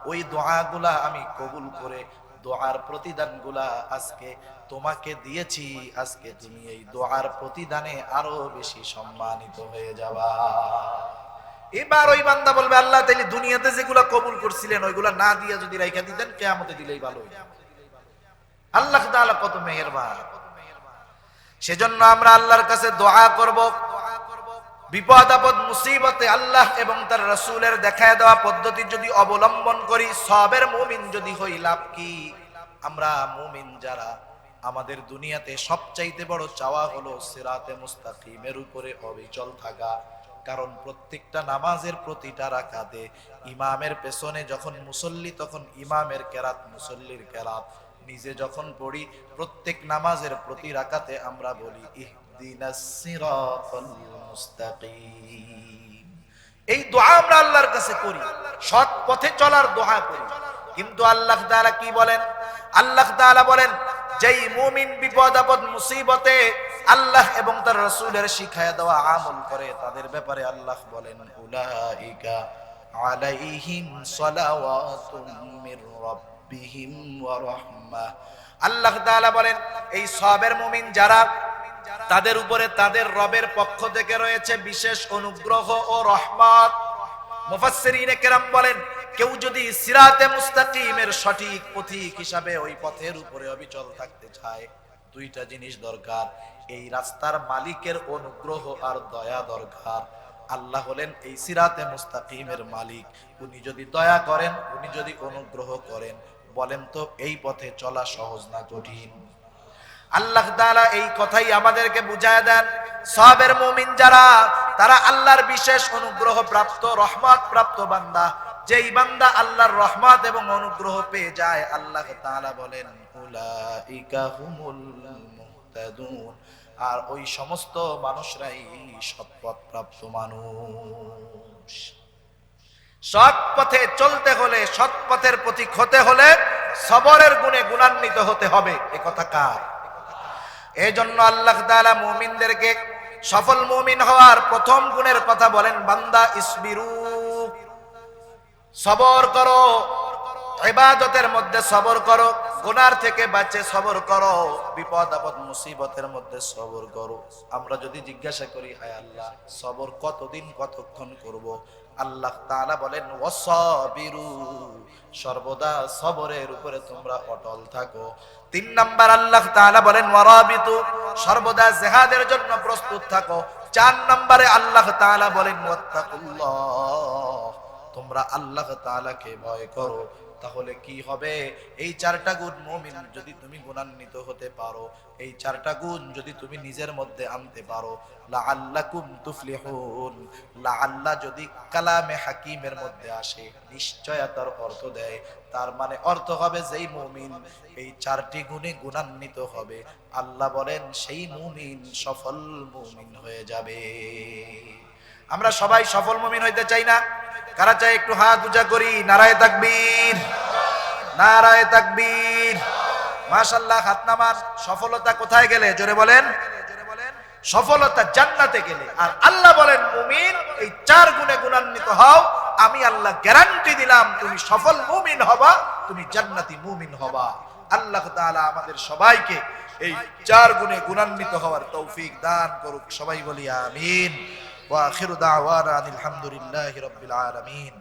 ওই দোয়াগুলা আমি কবুল করে দোয়ার প্রতিদানগুলা আজকে তোমাকে দিয়েছি, আজকে তুমি এই দোয়ার প্রতিদানে আরো বেশি সম্মানিত হয়ে যাবা। এবার ওই বান্দা বলবে, আল্লাহ তাইলে দুনিয়াতে যেগুলা কবুল করছিলেন ওইগুলা না দিয়ে যদি রাইখা দিতেন কিয়ামতে দিলেই ভালো হইতো। আল্লাহ তাআলা কত মেহেরবান। সেজন্য আমরা আল্লাহর কাছে দোয়া করব, বিপদ আপদ মুসিবতে আল্লাহ এবং তার রাসূলের দেখায় দেওয়া পদ্ধতি যদি অবলম্বন করি, সবের মুমিন যদি হই, লাভ কি? আমরা মুমিন যারা, আমাদের দুনিয়াতে সবচাইতে বড় চাওয়া হলো সিরাতে মুস্তাকিমের উপরে অবিচল থাকা। কারণ প্রত্যেকটা নামাজের প্রতিটা রাকাতে ইমামের পেছনে যখন মুসল্লি, তখন ইমামের কেরাত মুসল্লির কেরাত। নিজে যখন পড়ি প্রত্যেক নামাজের প্রতি রাকাতে আমরা বলি ইহদিনাস সিরাতাল মুস্তাকিম। এই দোয়া আমরা আল্লাহর কাছে করি, সৎ পথে চলার দোয়া করি। কিন্তু আল্লাহ তাআলা কি বলেন? আল্লাহ তাআলা বলেন, যেই মুমিন বিপদ আপদ মুসিবতে আল্লাহ এবং তার রাসূলের শিখায়া দেওয়া আমল করে, তাদের ব্যাপারে আল্লাহ বলেন, উলাইকা আলাইহিম সালাওয়াতুম মির রাব্বিহিম ওয়া রাহমাহ। আল্লাহ তাআলা বলেন, এই সবের মুমিন যারা, তাদের উপরে তাদের রবের পক্ষ থেকে রয়েছে বিশেষ অনুগ্রহ ও রহমত। মুফাসসিরিনে কেরাম বলেন, কেউ যদি সিরাতে মুস্তাকিমের সঠিক পথিক হিসাবে ওই পথের উপরে অবিচল থাকতে চায়, দুইটা জিনিস দরকার। এই রাস্তার মালিকের অনুগ্রহ আর দয়া দরকার। আল্লাহ হলেন এই সিরাতে মুস্তাকিমের মালিক। উনি যদি দয়া করেন, উনি যদি অনুগ্রহ করেন, বলেন তো এই পথে চলা সহজ না কঠিন? আল্লাহ তাআলা এই কথাই আমাদেরকে বুঝায় দেন, সবের মুমিন যারা, তারা আল্লাহর বিশেষ অনুগ্রহ প্রাপ্ত, রহমত প্রাপ্ত বান্দা। যেই বান্দা আল্লাহর রহমত এবং অনুগ্রহ পেয়ে যায়, আল্লাহ তাআলা বলেন, উলাইকা হুমুল মুহতাদুন। আর ওই সমস্ত মানুষরাই সৎপথ প্রাপ্ত মানুষ। সৎ পথে চলতে হলে, সৎ পথের পথিক হতে হলে সবরের গুণে গুণান্বিত হতে হবে। এ কথা কার? এই জন্য আল্লাহ তাআলা মুমিনদেরকে সফল মুমিন হওয়ার প্রথম গুণের কথা বলেন, বান্দা ইসবিরু, সবর করো, ইবাদতের মধ্যে সবর করো, গুনার থেকে বাঁচে সবর করো, বিপদ আপদ মুসিবতের মধ্যে সবর করো। আমরা যদি জিজ্ঞাসা করি, হায় আল্লাহ, সবর কতদিন কতক্ষণ করব? আল্লাহ তাআলা বলেন, ওয়াসাবিরু, সর্বদা সবরের উপরে তোমরা অটল থাকো। 3 নাম্বার আল্লাহ তাআলা বলেন, ওয়ারাবিতু, সর্বদা জিহাদের জন্য প্রস্তুত থাকো। 4 নম্বরে আল্লাহ তাআলা বলেন, ওয়াত্তাকুল্লাহ, তোমরা আল্লাহ তাআলাকে ভয় করো। তাহলে কি হবে? এই 4টা গুণ মুমিন যদি তুমি গুণান্বিত হতে পারো, এই 4টা গুণ যদি তুমি নিজের মধ্যে আনতে পারো, লাআল্লাকুম তুফলিহুন। লাআল্লাহ যদি কালামে হাকিমের মধ্যে আসে, নিশ্চয়তার অর্থ দেয়, তার মানে অর্থ হবে যেই মুমিন এই 4টি গুণে গুণান্বিত হবে, আল্লাহ বলেন সেই মুমিন সফল মুমিন হয়ে যাবে। আমরা সবাই সফল মুমিন হইতে চাই না? কারা চাই? একটু হাত উঁচা করি, নারায়ে তাকবীর, নারায়ে তাকবীর। মাশাআল্লাহ, হাত নামান। সফলতা কোথায় গেলে? জোরে বলেন। সফলতা জান্নাতে গেলে। আর আল্লাহ বলেন, মুমিন এই 4 গুণে গুণান্বিত হও, আমি আল্লাহ গ্যারান্টি দিলাম তুমি সফল মুমিন হবা, তুমি জান্নাতি মুমিন হবা। আল্লাহ তাআলা আমাদের সবাইকে এই 4 গুণে গুণান্বিত হওয়ার তৌফিক দান করুক। সবাই বলি আমিন। ওয়া আখিরু দাওয়ানা আলহামদুলিল্লাহি রাব্বিল আলামিন।